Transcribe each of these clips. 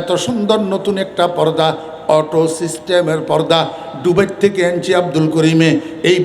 এত সুন্দর নতুন একটা পর্দা, অটো সিস্টেমের পর্দা দুবাই থেকে আনছি আব্দুল করিমে। এই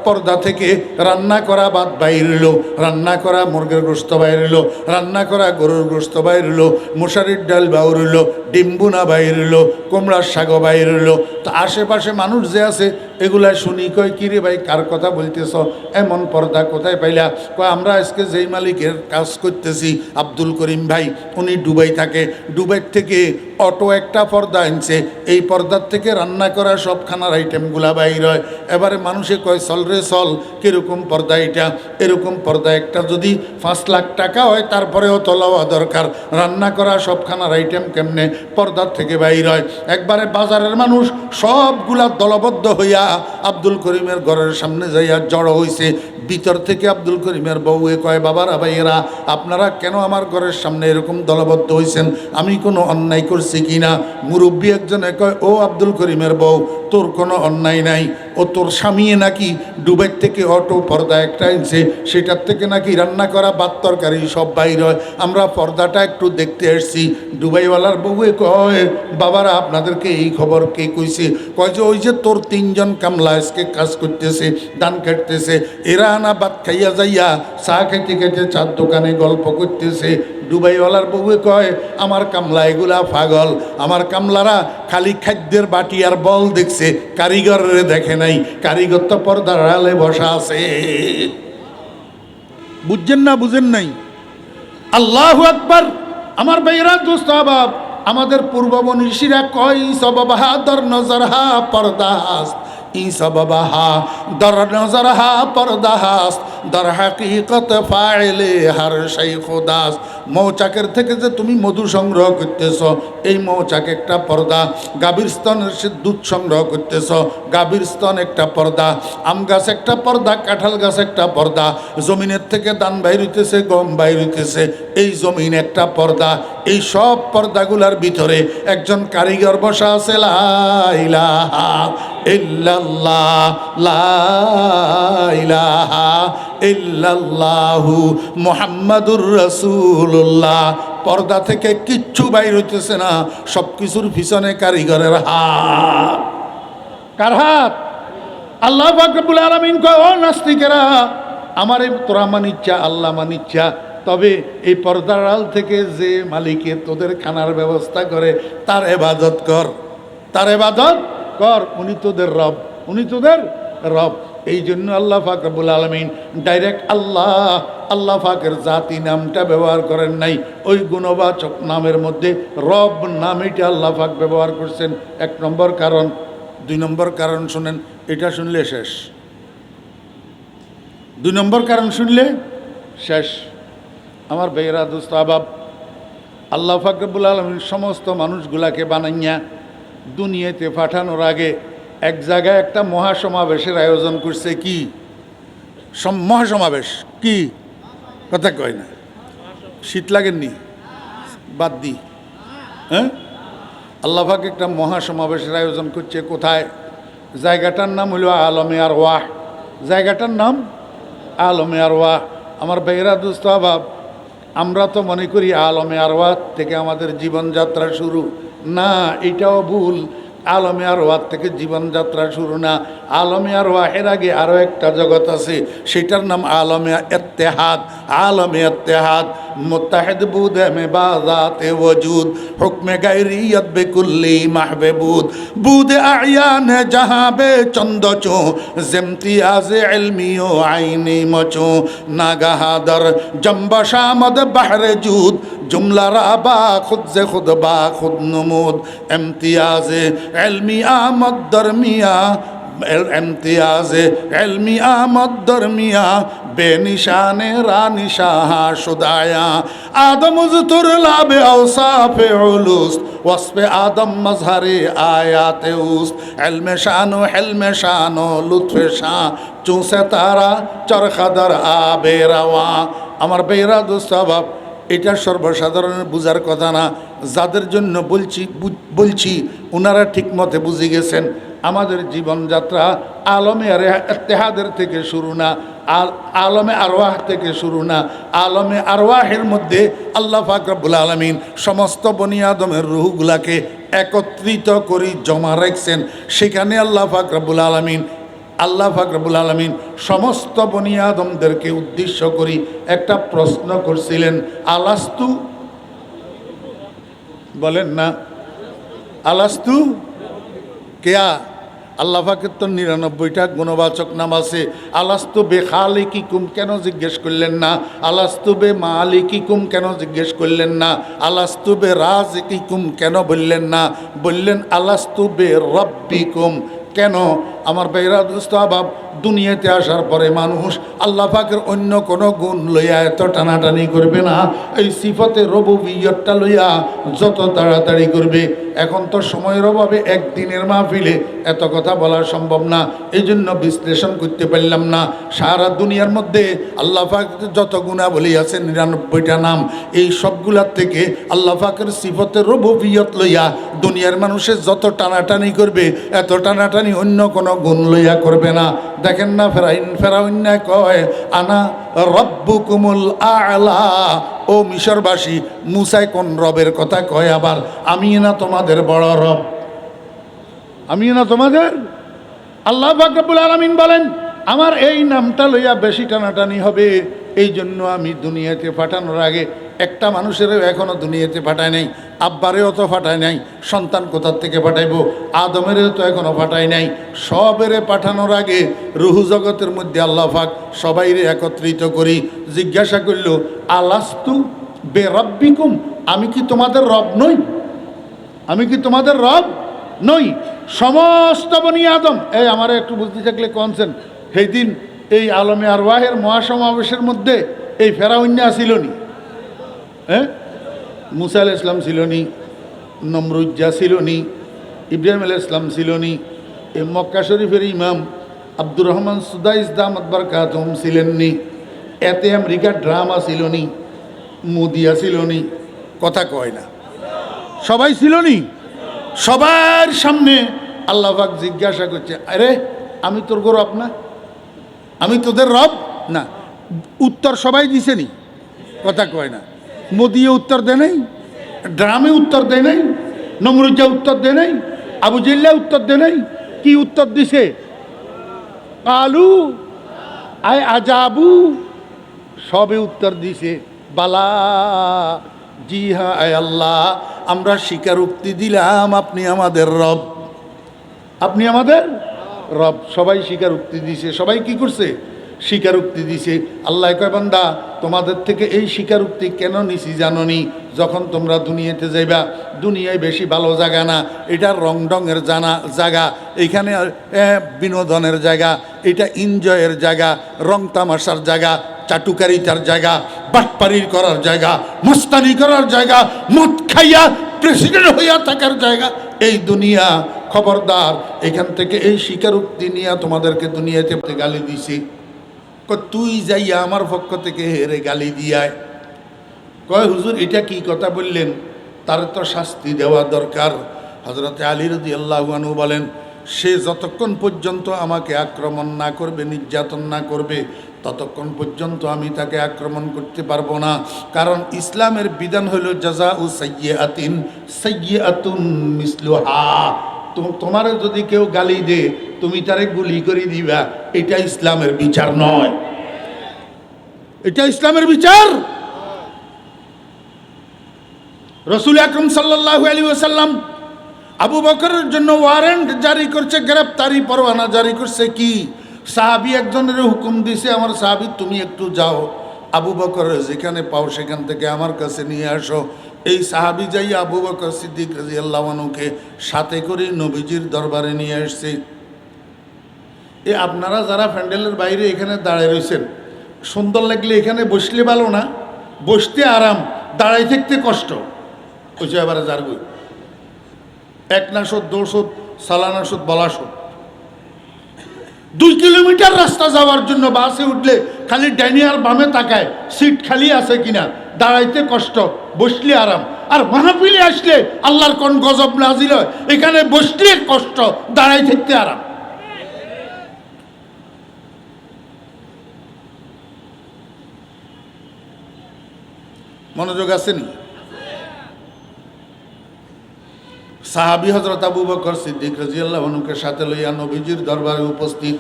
পর্দা থেকে রান্না করা ভাত বাইর হলো, রান্না করা মুরগির গোশত বাইর হলো, রান্না করা গরুর গোশত বাইর হলো, মশারির ডাল বাইর হলো, ডিম্বুনা বাইর হলো, কুমড়ার শাকও বাইর হলো। তো আশেপাশে মানুষ যে আছে এগুলা শুনি, কয় কিরে ভাই কার কথা বলতেছ, এমন পর্দা কোথায় পাইলা? কয় আমরা আজকে যেই মালিকের কাজ করতেছি আব্দুল করিম ভাই, উনি দুবাই থাকে, দুবাই থেকে অটো একটা পর্দা আনছে, এই পর্দার থেকে রান্না করা সব খানার আইটেমগুলা বাইর হয়। এবারে মানুষে কয় চল রে চল, কীরকম পর্দা এটা? এরকম পর্দা একটা যদি 5 লাখ টাকা হয় তারপরেও তো লওয়া দরকার। রান্না করা সব খানার আইটেম কেমনে পর্দার থেকে বাইর হয়? একবারে বাজারের মানুষ সবগুলা দলবদ্ধ হইয়া আব্দুল করিমের ঘরের সামনে যাইয়া জড়ো হইছে। ভিতর থেকে আব্দুল করিমের বউয়ে কয়, বাবারা ভাইয়েরা, আপনারা কেন আমার ঘরের সামনে এরকম দলবদ্ধ হইছেন? আমি কোনো অন্যায় করছি কিনা? মুরব্বী একজনে কয়, ও আব্দুল করিমের বউ, তোর কোনো অন্যায় নাই। ও তোর স্বামী নাকি দুবাই থেকে অটো পর্দা একটা আনছে, সেটার থেকে নাকি রান্না করা ভাত তরকারি সব বাইর হয়। আমরা পর্দাটা একটু দেখতে এসছি। দুবাইওয়ালার বউয়ে কয়, বাবারা আপনাদেরকে এই খবর কে কইছে? কয় যে ওই যে তোর 3 জন কামলা আজকে কাজ করতেছে, ধান কাটতেছে, এরা আনা ভাত খাইয়া যাইয়া চা খাইতে খাইতে চার দোকানে গল্প করতেছে। দুবাইওয়ালার বউয়ে কয়, আমার কামলা এগুলা পাগল, আমার কামলারা খালি খাদ্যের বাটি আর বল দেখছে, কারিগরের দেখে নাই। কারিগর তো পর্দার আড়ালে বসা আছে। বুঝছেন না? বুঝেন নাই? আল্লাহু আকবার। আমার ভাইরা দোস্ত আবাব, আমাদের পূর্ববংশীরা কয় সবাবাহা দর নজরহা পর্দাস, ই সবাবাহা দর নজরহা পর্দাস, দর হাকিকত ফাইলে হার শাই খোদাস। মৌচাকের থেকে যে তুমি মধু সংগ্রহ করতেছ, এই মৌচাক একটা পর্দা। গাভীর স্তনের সে দুধ সংগ্রহ করতেছ, গাভীর স্তন একটা পর্দা। আম গাছ একটা পর্দা, কাঁঠাল গাছ একটা পর্দা। জমিনের থেকে ধান বাইর হইতেছে, গম বাইর হইতেছে, এই জমিন একটা পর্দা। এই সব পর্দাগুলার ভিতরে একজন কারিগর বসা আছে। লা ইলাহা ইল্লাল্লাহ, লা ইলাহা ইল্লাল্লাহু মুহাম্মাদুর রাসূলুল্লাহ। পর্দা থেকে কিচ্ছু বাইর হইতেছে না, সব কিছুর পিছনে কারিগরের হাত। কার হাত? আল্লাহ পাক রব্বুল আলামিন কয়, ও নাস্তিকেরা, আমারে তোরা মানিচ্ছা, আল্লাহ মানিচ্ছা, তবে এই পর্দার আড়াল থেকে যে মালিকের তোদের খানার ব্যবস্থা করে তার ইবাদত কর, তার ইবাদত কর। উনি তোদের রব, উনি তোদের রব। এই জন্য আল্লাহ পাক রব্বুল আলামিন ডাইরেক্ট আল্লাহ পাকের জাতি নামটা ব্যবহার করেন নাই। ওই গুণবাচক নামের মধ্যে রব নামটা আল্লাহ পাক ব্যবহার করছেন। 1 নম্বর কারণ। 2 নম্বর কারণ শুনেন, এটা শুনলে শেষ। 2 নম্বর কারণ শুনলে শেষ। আমার ভাইয়েরা দোস্ত আবাব, আল্লাহ পাক রব্বুল আলামিন সমস্ত মানুষগুলাকে বানাইয়া দুনিয়াতে পাঠানোর আগে এক জায়গায় একটা মহাসমাবেশের আয়োজন করছে। কি মহাসমাবেশ? কি কথা কয় না? শীত লাগেননি? বাদ দি। হ্যাঁ, আল্লাহ পাক একটা মহাসমাবেশের আয়োজন করছে। কোথায়? জায়গাটার নাম হলো আলমে আরওয়াহ। জায়গাটার নাম আলমে আরওয়াহ। আমার ভাইয়েরা দোস্ত আবাব, আমরা তো মনে করি আলমে আরওয়াহ থেকে আমাদের জীবনযাত্রা শুরু। না, এটাও ভুল। আলমে আরওয়াহ থেকে জীবনযাত্রা শুরু না। আলমে আরওয়াহের আগে আরও একটা জগৎ আছে, সেটার নাম আলমে ইত্তেহাদ। আলমে ইত্তেহাদ মুত্তাহিদ বুদ মে বাজাতে ওজুদ, হুকমে গায়রিয়ত বেকুল্লি মাহবুদ, বুদ আয়ান জাহাঁ বে চন্দচো, জিমতিয়াজ ইলমি ও আইনি মচো, নাগাহাদর জম্বশামদ বাহরে জুদ, जुमला राबा खुद से खुद बा खुद नमूद, इम्तियाज इल्मी आमद दरमिया, इम्तियाज इल्मी आमद दरमिया, बेनिशाने रानिशाह शुदाया, आदम उज़्तुर लाबे औसाफ़े उलूस, वस्फ़े आदम मज़हरे आयाते उस्त, इल्मे शानो हिल्मे शानो लुत्फ़े शाह, चूसे तारा चरखदर आबे रवा। আমার বেরা দোস্ত বাপ, এটা সর্বসাধারণের বুঝার কথা না। যাদের জন্য বলছি ওনারা ঠিক মতে বুঝে গেছেন। আমাদের জীবনযাত্রা আলমে ইত্তেহাদের থেকে শুরু না, আর আলমে আরওয়াহ থেকে শুরু না, আলমে আরওয়াহের মধ্যে আল্লাহ পাক রব্বুল আলামিন সমস্ত বনি আদমের রূহগুলাকে একত্রিত করে জমা রাখছেন। সেখানে আল্লাহ পাক রব্বুল আলামিন সমস্ত বনি আদমদেরকে উদ্দেশ্য করে একটা প্রশ্ন করছিলেন, আলাস্তু, বলেন না আলাস্তু কেয়া। আল্লাহ পাকের তো 99টা গুণবাচক নাম আছে। আলাস্তু বে খালিকিকুম কেন জিজ্ঞেস করলেন না? আলাস্তু বে মালিকিকুম কেন জিজ্ঞেস করলেন না? আলাস্তু বে রাজিকিকুম কেন বললেন না? বললেন আলাস্তু বে রব্বিকুম। কেন? আমার ভাইরা দোস্ত আবাব, দুনিয়াতে আসার পরে মানুষ আল্লাহ পাকের অন্য কোনো গুণ লইয়া এত টানাটানি করবে না, এই সিফতে রুবুবিয়্যতটা লইয়া যত তাড়াতাড়ি করবে। এখন তো সময়ের অভাবে একদিনের মাহফিলে এত কথা বলা সম্ভব না, এই জন্য বিশ্লেষণ করতে পারলাম না। সারা দুনিয়ার মধ্যে আল্লাহ পাক যত গুণাবলী আছে 99টা নাম, এই সবগুলার থেকে আল্লাহ পাকের সিফতে রুবুবিয়্যত লইয়া দুনিয়ার মানুষের যত টানাটানি করবে, এত টানাটানি অন্য কোনো গুণ লইয়া করবে না। দেখেন না ফেরাউন কয় আনা রব্বুকুমুল আ'লা। ও মিশরবাসী, মুসায় কোন রবের কথা কয় আবার? আমি না তোমাদের বড় রব? আমি না তোমাদের? আল্লাহ পাক রব্বুল আলামিন বলেন আমার এই নামটা লইয়া বেশি টানাটানি হবে, এই জন্য আমি দুনিয়াতে পাঠানোর আগে একটা মানুষেরও এখনো দুনিয়াতে পাঠায় নাই, আব্বারেও তো পাঠায় নাই, সন্তান কোথার থেকে পাঠাইব? আদমেরও তো এখনো পাঠায় নাই। সবেরে পাঠানোর আগে রুহু জগতের মধ্যে আল্লাহ পাক সবাইরে একত্রিত করি জিজ্ঞাসা করল, আলাস্তু বে রব্বিকুম, আমি কি তোমাদের রব নই? আমি কি তোমাদের রব নই? সমস্ত বনি আদম, এই আমার একটু বুঝতে থাকলে কনসেন, সেই দিন এই আলমে আরওয়াহের মহাসমাবেশের মধ্যে এই ফেরাউন ছিল নি? হ্যাঁ, মুসা আলাইহিস সালাম ছিল নি, নমরুজ্জা ছিল নি, ইব্রাহিম আলাইহিস সালাম ছিল নি, এই মক্কা শরীফের ইমাম আব্দুর রহমান সুদাইস দামাত বারকাতুহুম ছিলেন নি, এতে আমেরিকার ড্রামা ছিল নি, মুদিয়া ছিল নি, কথা কয় না, সবাই ছিল নি। সবার সামনে আল্লাহ পাক জিজ্ঞাসা করছে, আরে আমি তোর রব না? আমি তোদের রব না? উত্তর সবাই দিছে নি, কথা কয় না। মোদিয়ে উত্তর দেয় নাই, ড্রামে উত্তর দেয় নাই, নমরুজ্জা উত্তর দেয় নাই, আবু জিল্লা উত্তর দেয় নাই। কি উত্তর দিছে? কালু আয় আজাবু, সবে উত্তর দিছে বালা, জি হ্যাঁ আয় আল্লাহ, আমরা স্বীকারোক্তি দিলাম আপনি আমাদের রব, আপনি আমাদের রব। সবাই স্বীকারোক্তি দিছে। সবাই কি করছে? স্বীকারোক্তি দিছে। আল্লাহ কয় বান্দা তোমাদের থেকে এই স্বীকারোক্তি কেন নিছি জাননি? যখন তোমরা দুনিয়াতে যাইবা, দুনিয়ায় বেশি ভালো জায়গা না, এটা রং ঢঙের জায়গা, এইখানে বিনোদনের জায়গা, এটা এনজয়ের জায়গা, রং তামাশার জায়গা, চাটুকারিতার জায়গা, বাটপাড়ি করার জায়গা, মস্তানি করার জায়গা, মদ খাইয়া প্রেসিডেন্ট হইয়া থাকার জায়গা এই দুনিয়া। খবরদার, এখান থেকে এই স্বীকারোক্তি নিয়ে তোমাদেরকে দুনিয়াতে গালি দিছি। তুই যাইয়া আমার পক্ষ থেকে হেরে গালি দিয়ায়। কয় হুজুর এটা কি কথা বললেন? তার তো শাস্তি দেওয়া দরকার। হযরতে আলী রাদিয়াল্লাহু আনহু বলেন, সে যতক্ষণ পর্যন্ত আমাকে আক্রমণ না করবে, নির্যাতন না করবে, ততক্ষণ পর্যন্ত আমি তাকে আক্রমণ করতে পারবো না। কারণ ইসলামের বিধান হইল জাযাউ সাইয়্যাতিন সাইয়্যাতুন মিসলুহা। তোমার যদি কেউ গালি দে, তুমি তারে গুলি করে দিবা, এটা ইসলামের বিচার নয়, এটা ইসলামের বিচার। রাসূল আকরাম সাল্লাল্লাহু আলাইহি ওয়াসাল্লাম আবু বকরের জন্য ওয়ারেন্ট জারি করছে, গ্রেফতারি পরোয়ানা জারি করছে। কি? সাহাবী একজনের হুকুম দিছে, আমার সাহাবী তুমি একটু যাও, আবু বকর যেখানে পাও সেখান থেকে আমার কাছে নিয়ে আসো। এই সাহাবী যাই আবু বকর সিদ্দিক রাদিয়াল্লাহু আনহুকে সাথে করে নবীজির দরবারে নিয়ে আসছে। আপনারা যারা প্যান্ডেলের বাইরে এখানে দাঁড়ায় রয়েছেন, সুন্দর লাগলে এখানে বসলে ভালো না, বসতে আরাম, দাঁড়াই থাকতে কষ্ট। ওই যে এবারে যার বই এক না শোধ, দোষোধ, সালানা শোধ, বলা শোধ। 2 কিলোমিটার রাস্তা যাওয়ার জন্য বাসে উঠলে খালি ডাইনে আর বামে তাকায় সিট খালি আছে কিনা, দাঁড়াইতে কষ্ট, বসলে আরাম। আর মাহফিলে আসলে আল্লাহর কোন গজব নাজিল হয়, এখানে বসলে কষ্ট, দাঁড়াই থাকতে আরাম। মনোযোগ আসেনি? সাহাবী হযরত আবু বকর সিদ্দিক রাদিয়াল্লাহু আনহুকে সাথে লইয়া নবীজির দরবারে উপস্থিত।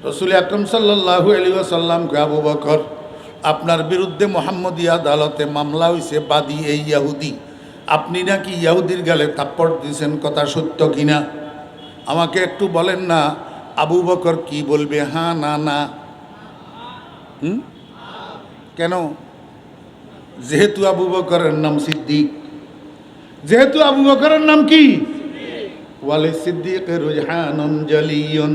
রাসূল আকরাম সাল্লাল্লাহু আলাইহি ওয়াসাল্লামকে, আবু বকর, আপনার বিরুদ্ধে মুহাম্মদী আদালতে মামলা হইছে, বাদী এই ইহুদি, আপনি নাকি ইহুদির গালে থাপ্পড় দিয়েছেন, কথা সত্য কিনা আমাকে একটু বলেন না। আবু বকর কি বলবে? হ্যাঁ না না? কেন? যেহেতু আবু বকরের নাম সিদ্দিক, যেহেতু আবু বকরের নাম কি? ওয়ালি সিদ্দিক রুজহানুন জালিয়ুন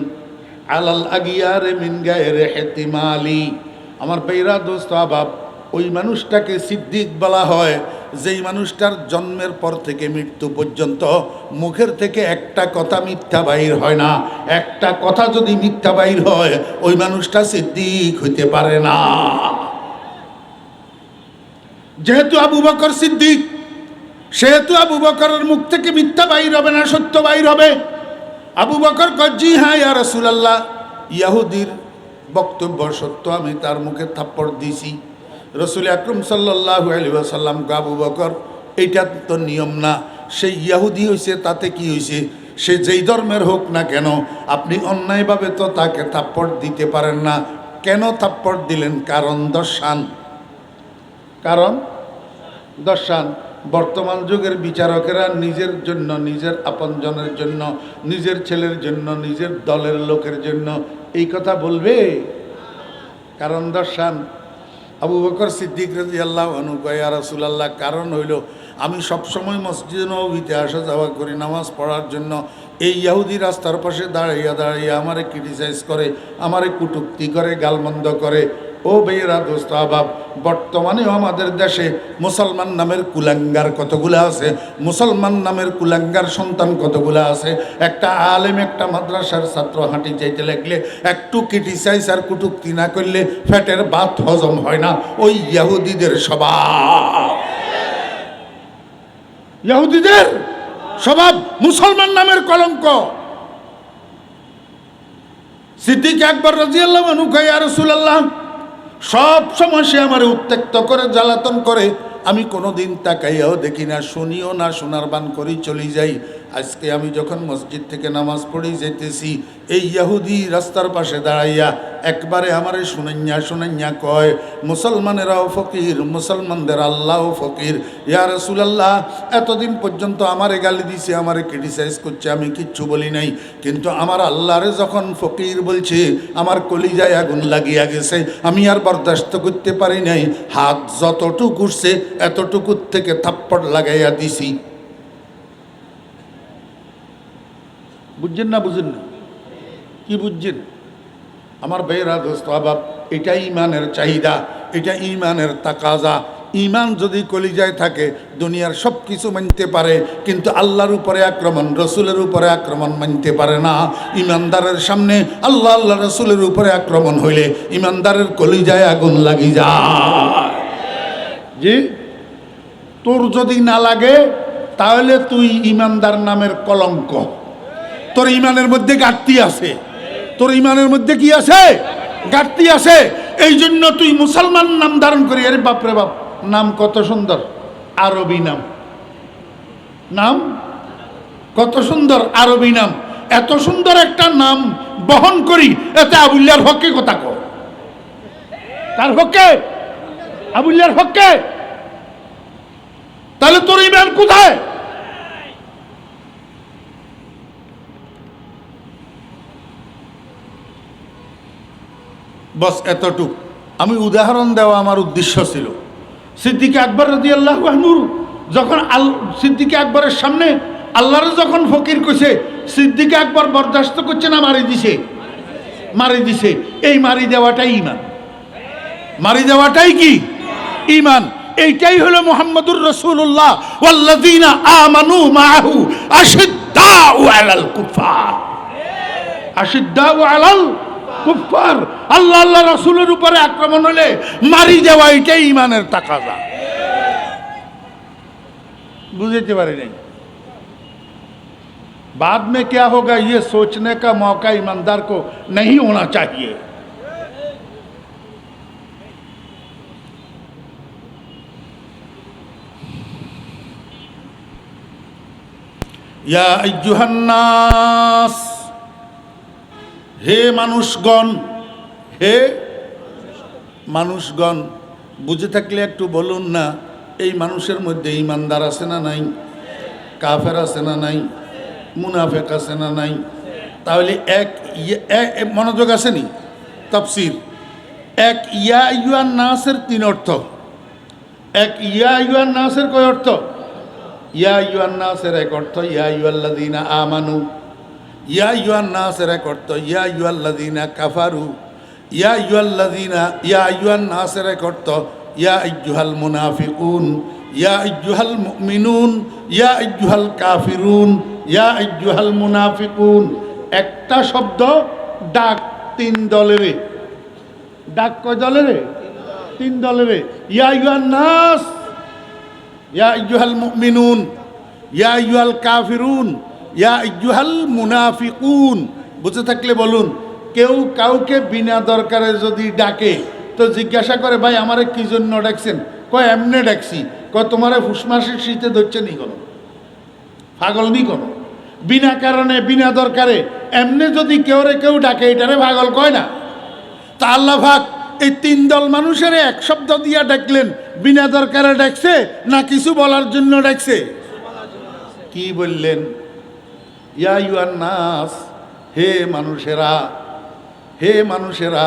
আলাল আগিয়ার মিন গায়রি ইহতিমালি। আমার ভাইরা, দোস্ত, আবাব, ওই মানুষটাকে সিদ্দিক বলা হয় যেই মানুষটার জন্মের পর থেকে মৃত্যু পর্যন্ত মুখের থেকে একটা কথা মিথ্যা বাহির হয় না। একটা কথা যদি মিথ্যা বাহির হয়, ওই মানুষটা সিদ্দিক হইতে পারে না। যেহেতু আবু বকর সিদ্দিক, সেহেতু আবু বকরের মুখ থেকে মিথ্যা বাহির হবে না, সত্য বাহির হবে। আবু বকর কয়, জি হ্যাঁ ইয়া রাসূলুল্লাহ, ইহুদির বক্তব্য সত্য, আমি তার মুখে থাপ্পড় দিয়েছি। রাসূল আকরাম সাল্লাল্লাহু আলাইহি ওয়াসাল্লাম, আবু বকর, এইটা তো নিয়ম না। সেই ইহুদি হইছে, তাতে কি হইছে? সে যেই ধর্মের হোক না কেন, আপনি অন্যায়ভাবে তো তাকে থাপ্পড় দিতে পারেন না। কেন থাপ্পড় দিলেন? কারণ দর্শান, কারণ দর্শান। বর্তমান যুগের বিচারকেরা নিজের জন্য, নিজের আপনজনের জন্য, নিজের ছেলের জন্য, নিজের দলের লোকের জন্য এই কথা বলবে? কারণ দর্শান। আবু বকর সিদ্দিক রাদিয়াল্লাহু আনহু কয়, ইয়া রাসূলুল্লাহ, কারণ হইল আমি সবসময় মসজিদে নববীতে আসা যাওয়া করি নামাজ পড়ার জন্য। এই ইহুদি রাস্তার পাশে দাঁড়াইয়া দাঁড়াইয়া আমারে ক্রিটিসাইজ করে, আমারে কটূক্তি করে, গালমন্দ করে। ও ভাইয়েরা, দোস্ত, আবাব, বর্তমানেও আমাদের দেশে মুসলমান নামের কুলাঙ্গার কতগুলো আছে, মুসলমান নামের কুলাঙ্গার সন্তান কতগুলো আছে। একটা আলেম, একটা মাদ্রাসার ছাত্র হাঁটি যাইতে লাগলে একটু ক্রিটিসাইজ আর কটূক্তি না করলে ফ্যাটের ভাত হজম হয় না। ওই ইহুদিদের স্বভাব, ইহুদিদের স্বভাব, মুসলমান নামের কলঙ্ক। সিদ্দিক আকবর রাদিয়াল্লাহু আনহু কয়, ইয়া রাসূলুল্লাহ, সব সময় সে আমার উত্ত্যক্ত করে, জ্বালাতন করে, আমি কোনোদিন তাকাইয়াও দেখি না, শুনিও না, শোনার বান করেই চলে যাই। আজকে আমি যখন মসজিদ থেকে নামাজ পড়ে যেতেছি, এই ইহুদি রাস্তার পাশে দাঁড়াইয়া একবারে আমারে শুনাইয়া শুনাইয়া কয়, মুসলমানেরাও ফকির, মুসলমানদের আল্লাহও ফকির। ইয়া রাসূলুল্লাহ, এতদিন পর্যন্ত আমারে গালি দিছে, আমারে ক্রিটিসাইজ করছে, আমি কিচ্ছু বলি নাই, কিন্তু আমার আল্লাহরে যখন ফকির বলছে, আমার কলিজায় আগুন লাগিয়া গেছে, আমি আর বরদাস্ত করতে পারি নাই। হাত যতটুকু উঠছে এতটুকুর থেকে থাপ্পড় লাগাইয়া দিছি। বুঝছেন না? বুঝেন না? কি বুঝছেন? আমার ভাইয়েরা, দোস্ত, আবাব, এটা ইমানের চাহিদা, এটা ইমানের তাকাজা। ইমান যদি কলিজায় থাকে, দুনিয়ার সব কিছু মানতে পারে, কিন্তু আল্লাহর উপরে আক্রমণ, রসুলের উপরে আক্রমণ মানতে পারে না। ইমানদারের সামনে আল্লাহ, আল্লাহ রসুলের উপরে আক্রমণ হইলে ইমানদারের কলিজায় আগুন লাগি যায়। জি, তোর যদি না লাগে তাহলে তুই ইমানদার নামের কলঙ্ক। তোর ইমানের মধ্যে ঘাটতি আছে, তোর ইমানের মধ্যে কি আছে? ঘাটতি আছে। এই জন্য তুই মুসলমান নাম ধারণ করি। আরে বাপরে বাপ, নাম কত সুন্দর, আরবি নাম, নাম কত সুন্দর, আরবি নাম। এত সুন্দর একটা নাম বহন করি, এতে আবুল্লাহর হকে কথা কর। তার হকে, আবুল্লাহর হকে। তাহলে তোর ইমান কোথায়? বস এতটুক আমি উদাহরণ দেওয়া আমার উদ্দেশ্য ছিল। সিদ্দিক আকবর রাদিয়াল্লাহু আনহু যখন সিদ্দিক আকবরের সামনে আল্লাহর যখন ফকির কইছে, সিদ্দিক আকবর বরদাস্ত করছে না, মারি দিছে, মারি দিছে। এই মারি দেওয়াটাই ইমান, মারি দেওয়াটাই কি? ইমান। এইটাই হলো মুহাম্মদুর রাসূলুল্লাহ, ওয়াল্লাযীনা আমানু মাআহু আশিদ্দাউ আলাল কুফার, আশিদ্দাউ আলাল কুফার। আল্লাহ আল্লাহ রাসূলের উপরে আক্রমণ হলে মারি দেওয়া, এটাই ইমানের তাকাজা। বুঝতে পারি নাই। बाद में क्या होगा ये सोचने का मौका ईमानदार को नहीं होना चाहिए। ইয়া আইয়ুহান নাস, হে মানুষগণ, হে মানুষগণ। বুঝে থাকলে একটু বলুন না, এই মানুষের মধ্যে ইমানদার আছে না নাই? কাফের আছে না নাই? মুনাফেক আছে না নাই? তাহলে মনোযোগ আসেনি? তাফসীর এক ইয়া আইয়ুহান নাসের তিন অর্থ। এক ইয়া আইয়ুহান নাসের কয় অর্থ? ইয়া আইয়ুহান নাসের এক অর্থ ইয়া আইয়ুহাল্লাযীনা আমানু, ইয়া আইয়ুহান নাসের এক অর্থ ইয়া আইয়ুহাল্লাযীনা কাফারু, ইয়া আইয়ুহান নাসের এক অর্থ ইয়া আইয়ুহাল মুনাফিকুন, ইয়া আইয়ুহাল মুমিনুন, ইয়া আইয়ুহাল কাফিরুন, ইয়া আইয়ুহাল মুনাফিকুন। একটা শব্দ ডাক তিন দলের। ডাক কয় দলের? তিন দলের। ইয়া আইয়ুহান নাস, ইয়া আইয়ুহাল মুমিনুন, ইয়া আইয়ুহাল কাফিরুন, ইয়া আইয়ুহাল মুনাফিকুন। বুঝে থাকলে বলুন। কেউ কাউকে বিনা দরকারে যদি ডাকে তো জিজ্ঞাসা করে, ভাই আমারে কি জন্য ডাকছেন? কয় এমনে ডাকছি। কয় তোমারে ফুসমাসের শীতে ধরছে নি কোনো, পাগল নি কোনো? বিনা কারণে বিনা দরকারে এমনে যদি কেউ ডাকে, এটারে পাগল কয় না? তা আল্লাহ পাক এই তিন দল মানুষের এক শব্দ দিয়া ডাকলেন, বিনা দরকারে ডাকছে না কিছু বলার জন্য ডাকছে? কি বললেন? ইয়া আইয়ুহান নাস, হে মানুষেরা, হে মানুষেরা,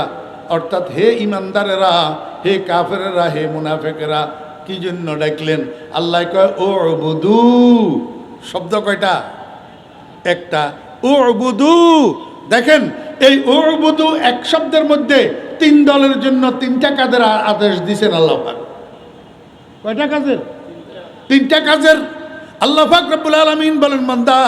অর্থাৎ হে ইমানদারেরা, হে কাফেরেরা, হে মুনাফেকেরা। কি জন্য ডাকলেন? আল্লাহ কয় উবুদু। শব্দ কয়টা? একটা। উবুদু। দেখেন এই উবুদু এক শব্দের মধ্যে তিন দলের জন্য তিনটা কাজের আদেশ দিয়েছেন আল্লাহ পাক। কয়টা কাজের? তিনটা কাজের। আল্লাহ পাক রব্বুল আলামিন বলেন, বান্দা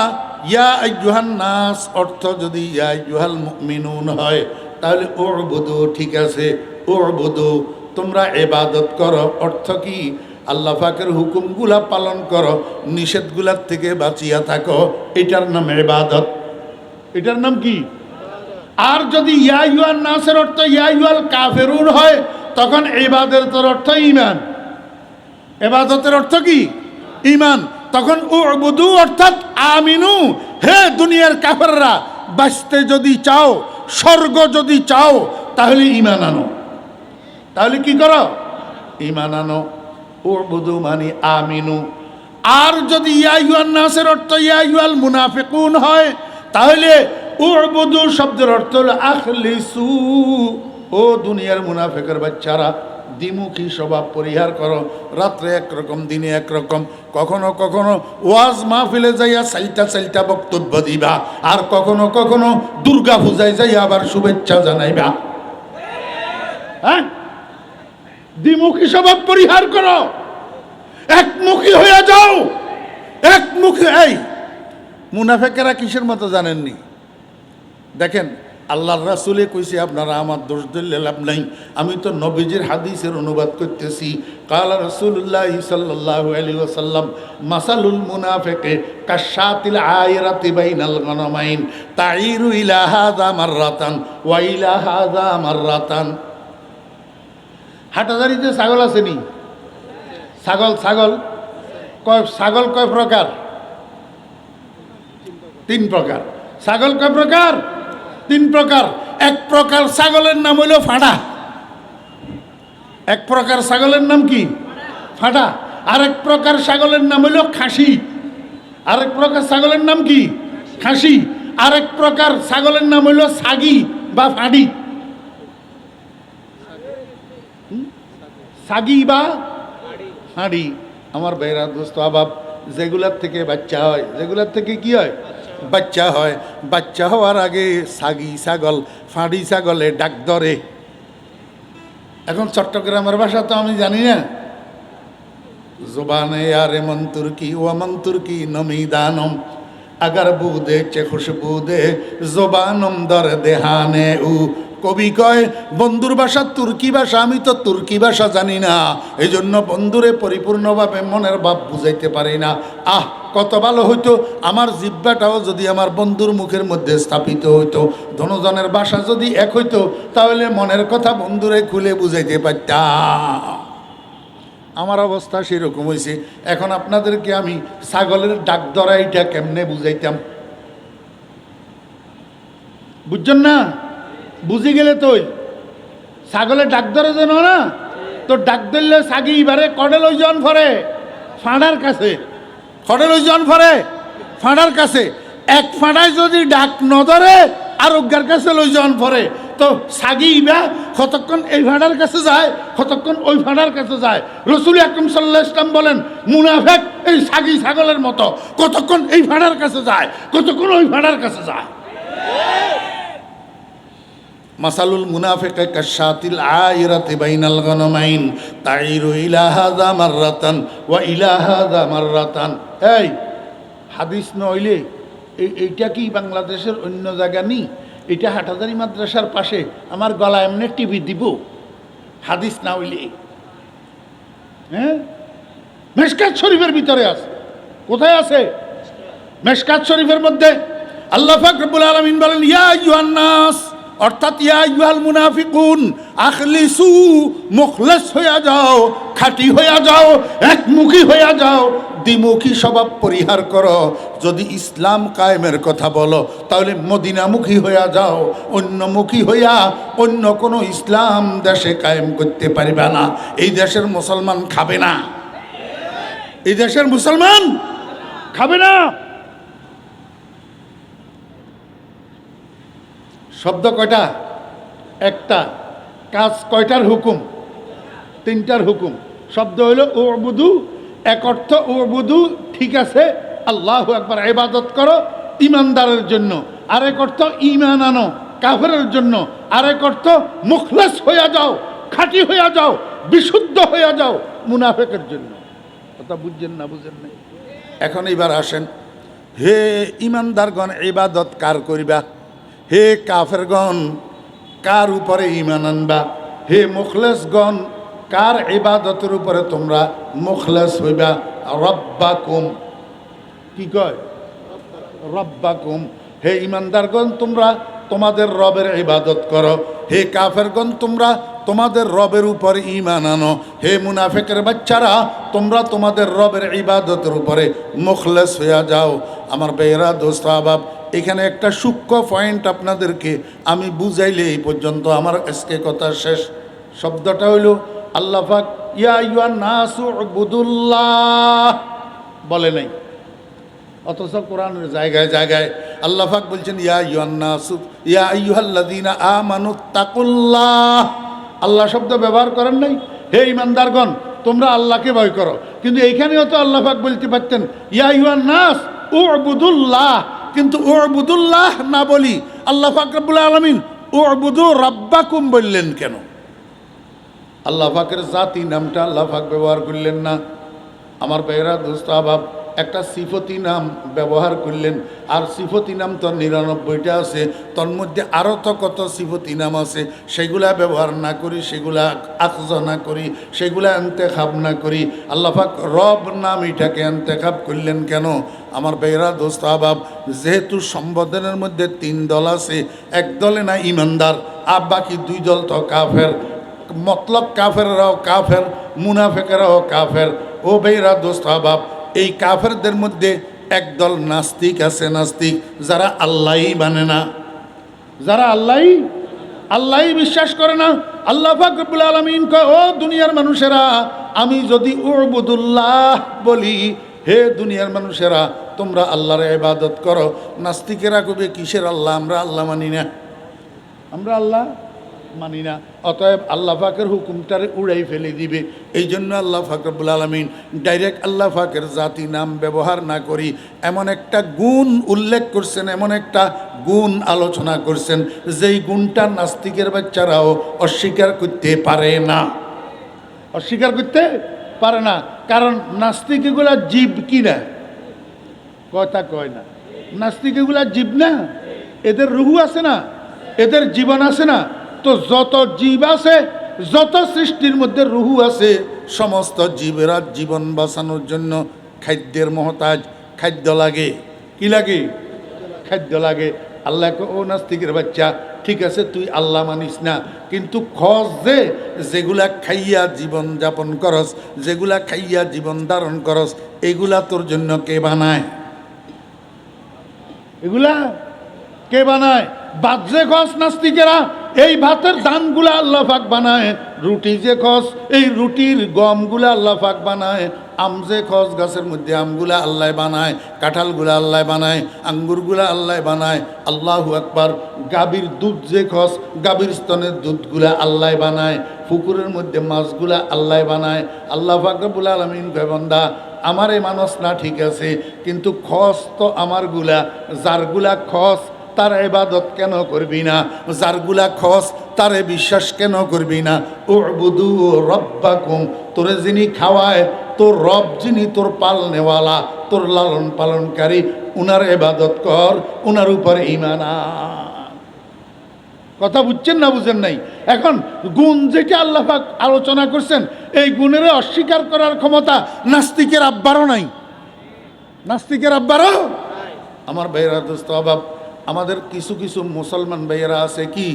ইয়া আইয়ুহান নাস অর্থ যদি ইয়া আইয়ুহাল মুমিনুন হয় তাহলে উবুদু ঠিক আছে। উবুদু তোমরা ইবাদত করো। অর্থ কি? আল্লাহ পাকের হুকুমগুলা পালন করো, নিষেধগুলার থেকে বাঁচিয়া থাকো। এটার নাম ইবাদত। এটার নাম কি? আর যদি ইয়া আইয়ুহান নাসের অর্থ ইয়া আইয়ুহাল কাফিরুন হয় তখন ইবাদতের অর্থ ঈমান। ইবাদতের অর্থ কি? ঈমান। তখন উবুদু অর্থাৎ আমিনু। হে দুনিয়ার কাফেররা, বাঁচতে যদি চাও, স্বর্গ যদি চাও, তাহলে ঈমান আনো। তাহলে কি করো? ঈমান আনো। উবুদু মানে আমিনু। আর যদি ইয়া আইয়ুহান নাসের অর্থ ইয়া আইয়ুহাল মুনাফিকুন হয় তাহলে উবুদু শব্দের অর্থ হলো আখলিসু। ও দুনিয়ার মুনাফিকের বাচ্চারা, দ্বিমুখী স্বভাব পরিহার করো। রাত্রে একরকম, দিনে একরকম। কখনো কখনো ওয়াজ মাহফিলে যাইয়া চাইটা বক্তব্য দিবা, আর কখনো কখনো দুর্গা পূজায় যাইয়া আবার শুভেচ্ছা জানাইবা। হ্যাঁ, দ্বিমুখী স্বভাব পরিহার করো, একমুখী হয়ে যাও। একমুখী। এই মুনাফিকেরা কিসের মতো জানেননি? দেখেন আল্লাহর রাসূলে কইছে, আপনারা আমার দোষ দিলে লাভ নাই, আমি তো নবীজির হাদিসের অনুবাদ করতেছি। কালা রাসূলুল্লাহ সাল্লাল্লাহু আলাইহি ওয়াসাল্লাম, মাসালুল মুনাফিকি কাশাতিল আয়রাতি বাইনাল গনামাইন তাইরু ইলা হাযা মাররাতান ওয়া ইলা হাযা মাররাতান। হাটাজারিতে ছাগল আসেনি? ছাগল কয় প্রকার? তিন প্রকার। ছাগল কয় প্রকার? তিন প্রকার। এক প্রকার ছাগলের নাম হইল ফাটা। এক প্রকার ছাগলের নাম কি? ফাটা। আরেক প্রকার ছাগলের নাম হইল খাসি। আরেক প্রকার ছাগলের নাম কি? খাসি। আরেক প্রকার ছাগলের নাম হইল ছাগি বা ফাঁড়ি। ছাগি বা ফাঁড়ি। আমার বেড়া দোস্ত আবাব, যেগুলার থেকে বাচ্চা হয়, যেগুলার থেকে কি হয়? বাচ্চা হয়। বাচ্চা হওয়ার আগে ছাগি ছাগল, ফাঁড়ি ছাগলে ডাক ধরে। এখন চট্টগ্রামের ভাষা তো আমি জানি না। জবানে আরে মন তুর্কি ও মন তুর্কি নমি দানম আগার বুদে চে খুশবু দে জবানম দর দেহানে উ। কবি কয় বন্ধুর ভাষা তুর্কি ভাষা, আমি তো তুর্কি ভাষা জানি না, এই জন্য বন্ধুরে পরিপূর্ণভাবে মনের ভাব বুঝাইতে পারি না। আহ, কত ভালো হইতো আমার জিহ্বাটাও যদি আমার বন্ধুর মুখের মধ্যে স্থাপিত হইতো। ধনজনের ভাষা যদি এক হইতো তাহলে মনের কথা বন্ধুরে খুলে বুঝাইতে পারতাম। আমার অবস্থা সেরকম হয়েছে। এখন আপনাদেরকে আমি ছাগলের ডাক ধরাইটা কেমনে বুঝাইতাম, বুঝছেন না? বুঝি গেলে তোই ছাগলের ডাক ধরে যেন না, তো ডাক ধরলে ছাগি এবারে কডে লই জন ফরে ফাঁড়ার কাছে, কডে লই জন ফরে ফাঁড়ার কাছে। এক ফাঁড়ায় যদি ডাক ন ধরে আরোগ্যার কাছে লই জন ফরে, তো ছাগি ইবা কতক্ষণ এই ফাঁড়ার কাছে যায়, কতক্ষণ ওই ফাঁড়ার কাছে যায়। রসুল আকরাম সাল্লাল্লাহু আলাইহি ওয়াসাল্লাম বলেন মুনাফিক এই ছাগি ছাগলের মতো, কতক্ষণ এই ফাঁড়ার কাছে যায়, কতক্ষণ ওই ফাঁড়ার কাছে যায়। মাসালুল মুনাফিক কাশাতিল আয়রাতি বাইনাল গনামাইন তাইরু ইলা হাযা মাররাতান ওয়া ইলা হাযা মাররাতান। এই হাদিস নইলে এইটা কি বাংলাদেশের অন্য জায়গা নেই? এটা হাটহাজারী মাদ্রাসার পাশে আমার গলা এমনি টিভি দিব হাদিস না হইলে। হ্যাঁ, মেশকাত শরীফের ভিতরে আছে। কোথায় আছে? মেশকাত শরীফের মধ্যে আল্লাহ পাক রব্বুল আলামিন বলেন ইয়া আইয়ুহান নাস, অর্থাৎ ইয়া আইয়ুহাল মুনাফিকুন আখলিসু, মুখলেস হইয়া যাও, খাঁটি হইয়া যাও, একমুখী হইয়া যাও, দ্বিমুখী স্বভাব পরিহার করো। যদি ইসলাম কায়েমের কথা বলো তাহলে মদিনামুখী হইয়া যাও, অন্যমুখী হইয়া অন্য কোনো ইসলাম দেশে কায়েম করতে পারবে না। এই দেশের মুসলমান খাবে না, এই দেশের মুসলমান খাবে না। শব্দ কয়টা? একটা। কাজ কয়টার হুকুম? তিনটার হুকুম। শব্দ হইল উবুদু, এক অর্থ উবুদু, ঠিক আছে, আল্লাহু আকবার, ইবাদত করো ইমানদারের জন্য। আরেক অর্থ ঈমান আনো কাফেরের জন্য। আরেক অর্থ মুখলেস হইয়া যাও, খাঁটি হইয়া যাও, বিশুদ্ধ হইয়া যাও মুনাফিকের জন্য। কথা বুঝছেন না? বুঝেন নাই? এখন এবার আসেন, হে ইমানদারগণ ইবাদত কার করিবা? হে কাফেরগণ কার উপরে ঈমান আনবা? হে মুখলেসগণ কার ইবাদতের উপরে তোমরা মুখলেস হইবা? রব্বাকুম, কি কয়? রব্বাকুম। হে ইমানদারগণ তোমরা তোমাদের রবের ইবাদত করো। হে কাফেরগণ তোমরা তোমাদের রবের উপর ঈমান আনো। হে মুনাফিকের বাচ্চারা তোমরা তোমাদের রবের ইবাদতের উপরে মুখলেস হইয়া যাও। আমার বেয়েরা দোস্ত আহবাব, এখানে একটা সূক্ষ্ম পয়েন্ট আপনাদেরকে আমি বুঝাইলে এই পর্যন্ত আমার আজকে কথা শেষ। শব্দটা হইল আল্লাহ পাক ইয়া আইয়ুহান নাসু উবুদুল্লাহ বলে নাই, অথচ কোরআনের জায়গায় জায়গায় আল্লাহ পাক বলছেন ইয়া আইয়ুহান নাসু, ইয়া আইয়ুহাল্লাযীনা আমানুত্তাকুল্লাহ। আল্লাহ শব্দ ব্যবহার করেন নাই। হে ঈমানদারগণ তোমরা আল্লাহকে ভয় করো, কিন্তু এইখানেও তো আল্লাহ পাক বলতে পারতেন ইয়া আইয়ুহান নাস উবুদুল্লাহ, কিন্তু উবুদুল্লাহ না বলি আল্লাহ পাক রব্বুল আলামিন উবুদু রাব্বাকুম বললেন কেন? আল্লাহ পাকের জাতি নামটা আল্লাহ পাক ব্যবহার করলেন না। আমার ভাইয়েরা দোস্ত আহবাব, একটা সিফতি নাম ব্যবহার করলেন, আর সিফতি নাম তো ৯৯টা আছে, তোর মধ্যে আরও তো কত সিফতি নাম আছে, সেগুলা ব্যবহার না করি, সেগুলা আখজ না করি, সেগুলা এন্তেখাব না করি। আল্লাহ পাক রব নাম এটাকে এন্তেখাব করলেন কেন? আমার ভাইয়েরা দোস্ত আহবাব, যেহেতু সম্বোধনের মধ্যে ৩ দল আছে, এক দলে না ইমানদার, আর বাকি ২ দল তো কাফের। মতলব কাফেররাও কাফের, মুনাফিকেরাও কাফের। ও ভাইয়েরা দোস্ত আহবাব, এই কাফেরদের মধ্যে একদল নাস্তিক আছে, নাস্তিক যারা আল্লাহই মানে না, যারা আল্লাহই বিশ্বাস করে না। আল্লাহ পাক রব্বুল আলামিন কয় ও দুনিয়ার মানুষেরা, আমি যদি উবুদুল্লাহ বলি, হে দুনিয়ার মানুষেরা তোমরা আল্লাহর ইবাদত করো, নাস্তিকেরা কবে কিসের আল্লাহ? আমরা আল্লাহ মানি না, আমরা আল্লাহ মানি না। অতএব আল্লাহ পাকের হুকুমটারে উড়াই ফেলে দিবে। এই জন্য আল্লাহ পাক রব্বুল আলামিন ডাইরেক্ট আল্লাহ পাকের জাতি নাম ব্যবহার না করি এমন একটা গুণ উল্লেখ করছেন, এমন একটা গুণ আলোচনা করছেন যেই গুণটা নাস্তিকের বাচ্চারাও অস্বীকার করতে পারে না, অস্বীকার করতে পারে না। কারণ নাস্তিক এগুলা জীব কি না? কথা কয় না। নাস্তিক এগুলা জীব না, এদের রুহু আছে না, এদের জীবন আছে না। তো যত জীব আছে, যত সৃষ্টির মধ্যে রুহু আছে, সমস্ত জীবেরা জীবন বাঁচানোর জন্য খাদ্যের মহতাজ, খাদ্য লাগে। কি লাগে? খাদ্য লাগে। আল্লাহ ও নাস্তিকের বাচ্চা, ঠিক আছে তুই আল্লাহ মানিস না, কিন্তু খস যে যেগুলা খাইয়া জীবন যাপন করস, যেগুলা খাইয়া জীবন ধারণ করস, এগুলা তোর জন্য কে বানায়? এগুলা কে বানায়? ভাত যে খস নাস্তিকেরা, এই ভাতের দানগুলা আল্লাহ পাক বানায়। রুটি যে খস, এই রুটির গমগুলা আল্লাহ পাক বানায়। আম যে খস, গাছের মধ্যে আমগুলা আল্লাহ বানায়, কাঁঠালগুলা আল্লাহ বানায়, আঙ্গুরগুলা আল্লাহ বানায়। আল্লাহু আকবার। গাভীর দুধ যে খস, গাভীর স্তনের দুধগুলা আল্লাহ বানায়। পুকুরের মধ্যে মাছগুলা আল্লাহ বানায়। আল্লাহ পাক রব্বুল আলামিন কয় বান্দা আমারে মানুষ না ঠিক আছে, কিন্তু খস তো আমারগুলা, যারগুলা খস তার ইবাদত কেন করবি না? যারগুলা খস তারে বিশ্বাস কেন করবি না? উবুদু রব্বাকুম, তোরে যিনি খাওয়ায়, তোর রব যিনি তোর পালনেওয়ালা, তোর লালন পালনকারী, উনার ইবাদত কর, উনার উপর ঈমান আন। কথা বুঝছেন না বুঝেন নাই? এখন গুণ যেটা আল্লাহ পাক আলোচনা করছেন, এই গুণের অস্বীকার করার ক্ষমতা নাস্তিকের আব্বারও নাই। নাস্তিকের আব্বারও। আমার ভাইয়েরা দোস্ত অভাব, আমাদের কিছু কিছু মুসলমান ভাইয়েরা আছে কি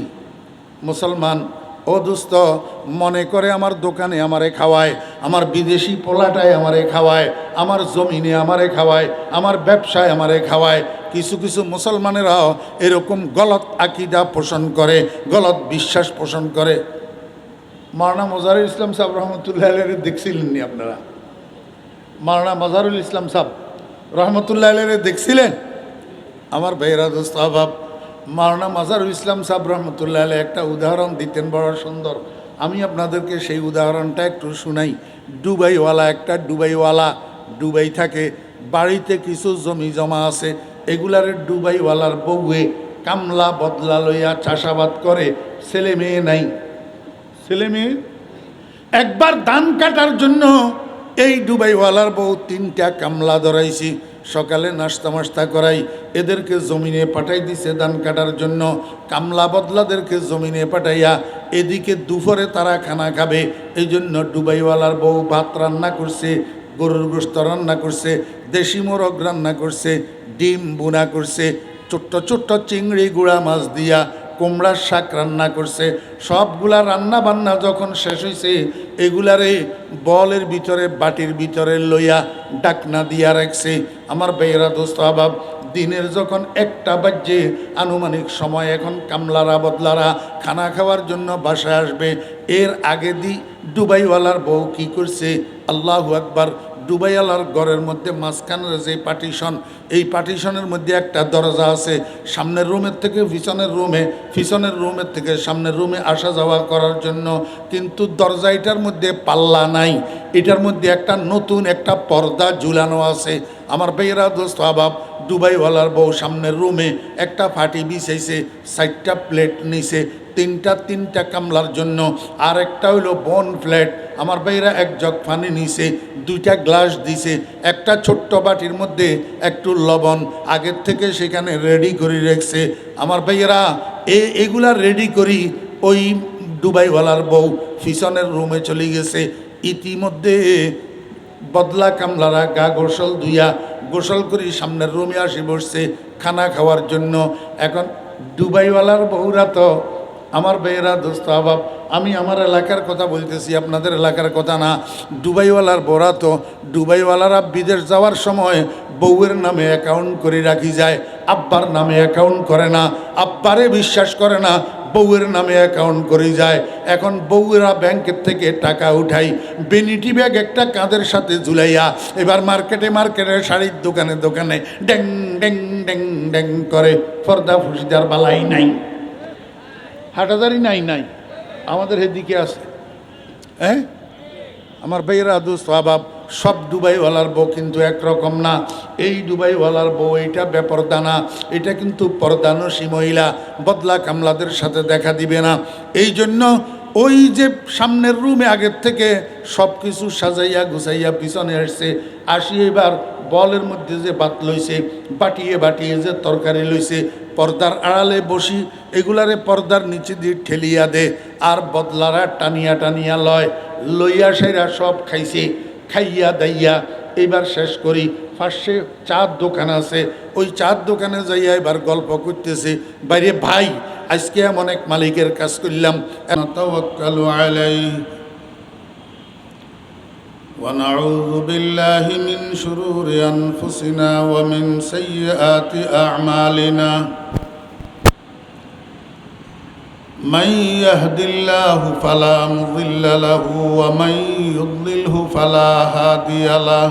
মুসলমান, ও দোস্ত মনে করে আমার দোকানে আমারে খাওয়ায়, আমার বিদেশি পোলাটায় আমারে খাওয়ায়, আমার জমিনে আমারে খাওয়ায়, আমার ব্যবসায় আমারে খাওয়ায়। কিছু কিছু মুসলমানেরাও এরকম গলত আকিদা পোষণ করে, গলত বিশ্বাস পোষণ করে। মাওলানা মজারুল ইসলাম সাহেব রহমতুল্লাহ আলাইহি দেখছিলেননি আপনারা? মাওলানা মজারুল ইসলাম সাহেব রহমতুল্লাহ আলাইহি দেখছিলেন? আমার ভাইয়েরা দোস্ত আহবাব, মাওলানা মাজারুল ইসলাম সাহেব রহমতুল্লাহ আলাইহি একটা উদাহরণ দিতেন বড় সুন্দর। আমি আপনাদেরকে সেই উদাহরণটা একটু শুনাই। দুবাইওয়ালা, একটা দুবাইওয়ালা দুবাই থাকে, বাড়িতে কিছু জমি জমা আছে, এগুলার দুবাইওয়ালার বউয়ে কামলা বদলা লইয়া চাষাবাদ করে, ছেলে মেয়ে নাই। ছেলে মেয়ে একবার ধান কাটার জন্য এই দুবাইওয়ালার বউ 3টা কামলা ধরাইছি, সকালে নাস্তা মাস্তা করাই, এদেরকে জমিনে পাঠাই দিছে ধান কাটার জন্য। কামলা বদলাদেরকে জমিনে পাঠাইয়া এদিকে দুপুরে তারা খানা খাবে, এই জন্য দুবাইওয়ালার বউ ভাত রান্না করছে, গরুর গোশত রান্না করছে, দেশি মোরগ রান্না করছে, ডিম বুনা করছে, ছোট্ট ছোট্ট চিংড়ি গুঁড়া মাছ দিয়া কুমড়ার শাক রান্না করছে। সবগুলা রান্না বান্না যখন শেষ হয়েছে, এগুলারে বলের ভিতরে, বাটির ভিতরে লইয়া ডাকনা দিয়া রাখছে। আমার ভাইয়েরা দোস্ত আহবাব, দিনের যখন 1টা বাজে আনুমানিক সময়, এখন কামলারা বদলারা খানা খাওয়ার জন্য বাসায় আসবে। এর আগে দুবাইওয়ালার বউ কি করছে? আল্লাহু আকবার। দুবাইওয়ালার ঘরের মধ্যে মাঝখানের যে পার্টিশন, এই পার্টিশনের মধ্যে একটা দরজা আছে, সামনের রুমের থেকে পিছনের রুমে, পিছনের রুমের থেকে সামনের রুমে আসা যাওয়া করার জন্য। কিন্তু দরজা এটার মধ্যে পাল্লা নাই, এটার মধ্যে একটা নতুন একটা পর্দা ঝুলানো আছে। আমার ভাইয়েরা দোস্ত আহবাব, দুবাইওয়ালার বউ সামনের রুমে একটা ফাটি বিছাইছে, 4টা প্লেট নিছে, 3টা কামলার জন্য, আর একটা হইল বন প্লেট। আমার ভাইয়েরা 1 জগ পানি নিছে, 2টা গ্লাস দিছে, একটা ছোট্ট বাটির মধ্যে একটু লবণ আগের থেকে সেখানে রেডি করে রেখেছে। আমার ভাইয়েরা এগুলা রেডি করি ওই দুবাইওয়ালার বউ পিছনের রুমে চলে গেছে। ইতিমধ্যে বদলা কামলারা গা গোসল করি সামনের রুমে আসি বসছে খানা খাওয়ার জন্য। এখন দুবাইওয়ালার বউরা তো, আমার ভাইয়েরা দোস্ত আহবাব, আমি আমার এলাকার কথা বলতেছি, আপনাদের এলাকার কথা না। দুবাইওয়ালার বউরা তো, দুবাইওয়ালারা বিদেশ যাওয়ার সময় বউয়ের নামে অ্যাকাউন্ট করে রাখি যায়, আব্বার নামে অ্যাকাউন্ট করে না, আব্বারে বিশ্বাস করে না, বউয়ের নামে অ্যাকাউন্ট করে যায়। এখন বউয়েরা ব্যাংকের থেকে টাকা উঠাই, বেনিটি ব্যাগ একটা কাঁধের সাথে ঝুলাইয়া এবার মার্কেটে শাড়ির দোকানে ড্যাং ড্যাং ড্যাং ড্যাং করে। পর্দা ফুসিদার বালাই নাই, হাটাদারি নাই, আমাদের এদিকে আছে। হ্যাঁ আমার ভাইয়েরা দোস্ত আহবাব, সব দুবাইওয়ালার বউ কিন্তু একরকম না। এই দুবাইওয়ালার বউ এইটা বেপরদা না, এটা কিন্তু পর্দানসী মহিলা, বদলা কামলাদের সাথে দেখা দিবে না। এই জন্য ওই যে সামনের রুমে আগের থেকে সব কিছু সাজাইয়া গুছাইয়া পিছনে আসি এবার বলের মধ্যে যে ভাত লইছে, বাটিয়ে যে তরকারি লইছে, পর্দার আড়ালে বসি এগুলারে পর্দার নিচে দিয়ে ঠেলিয়া দে, আর বদলারা টানিয়া লইয়া সেরা সব খাইছে। খাইয়া দাইয়া এবার শেষ করি, পাশে চার দোকান আছে, ওই চার দোকানে যাইয়া এবার গল্প করতেছে, বাইরে ভাই আজকে এমন এক মালিকের কাজ করলাম। তাওয়াক্কালু আলাইহি ওয়া নাউযু বিল্লাহি মিন শুরুরি আনফুসিনা ওয়া মিন সাইয়্যাতি আ'মালিনা। من يهد الله فلا مضل له ومن يضلله فلا هادي له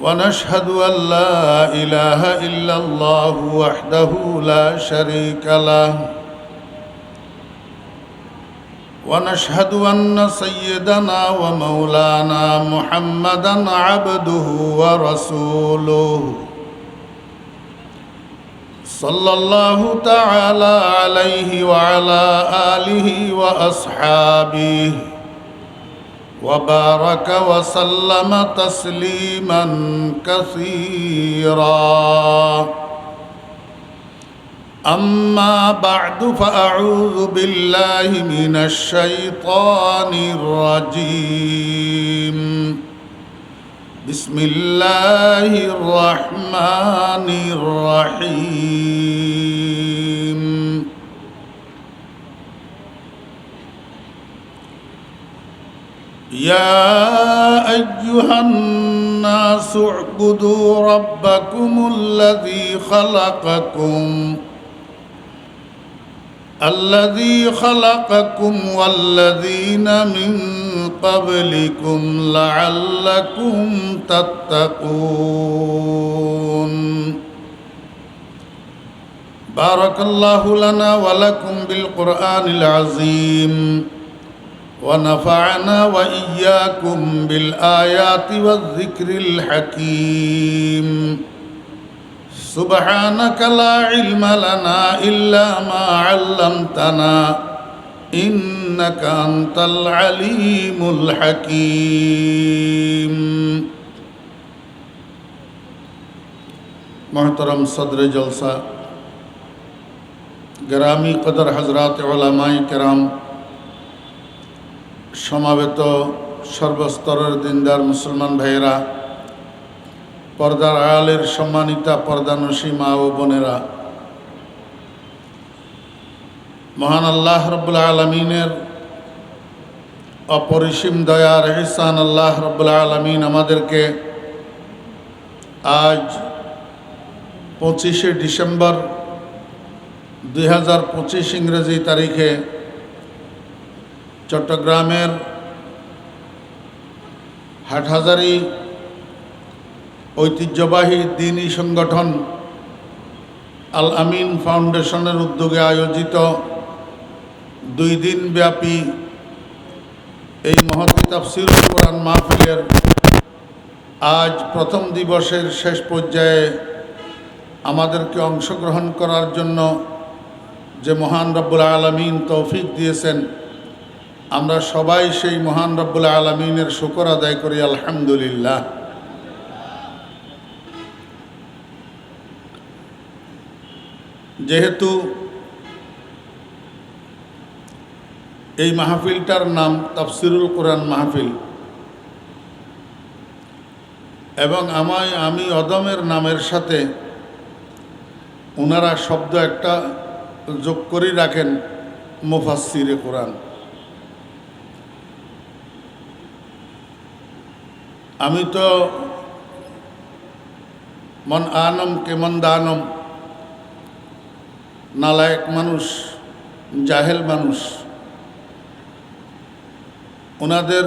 ونشهد أن لا إله إلا الله وحده لا شريك له ونشهد أن سيدنا ومولانا محمدا عبده ورسوله صلى الله تعالى عليه وعلى آله وأصحابه وبارك وسلم تسليما كثيرا. أما بعد فأعوذ بالله من الشيطان الرجيم. بسم الله الرحمن الرحيم. يا أيها الناس اعبدوا ربكم الذي خلقكم والذين من قبلكم لعلكم تتقون. بارك الله لنا ولكم بالقرآن العظيم ونفعنا وإياكم بالآيات والذكر الحكيم. سبحانك لا علم لنا إلا ما علمتنا إنك أنت العليم الحكيم. محترم صدر جلسہ، গ্রামী কদর হযরত উলামায়ে কেরাম, সমাবেত সর্বস্তরের দিনদার মুসলমান ভাইয়েরা, পর্দার আড়ালের সম্মানিতা পর্দানশী মা ও বোনেরা, মহান আল্লাহ রাব্বুল আলামিনের অপরিসীম দয়ার ইহসান আল্লাহ রাব্বুল আলামিন আমাদেরকে আজ 25শে ডিসেম্বর 2025 ইংরেজি তারিখে চট্টগ্রামের হাটহাজারী ঐতিহ্যবাহী দ্বীনি সংগঠন আল আমিন ফাউন্ডেশনের উদ্যোগে আয়োজিত 2 দিন ব্যাপী এই মহতী তাফসীরুল কোরআন মাহফিলের আজ প্রথম দিবসের শেষ পর্যায়ে আমাদেরকে অংশগ্রহণ করার জন্য যে মহান রব্বুল আলামিন তৌফিক দিয়েছেন, আমরা সবাই সেই মহান রব্বুল আলামিনের শুকর আদায় করি আলহামদুলিল্লাহ। যেহেতু এই মাহফিলটার নাম তাফসীরুল কোরআন মাহফিল এবং আমি অদমের নামের সাথে ওনারা শব্দ একটা যোগ করে রাখেন, মুফাসসিরে কোরআন। আমি তো মন আনম কেমন দানম, নালায়েক মানুষ, জাহেল মানুষ। ওনাদের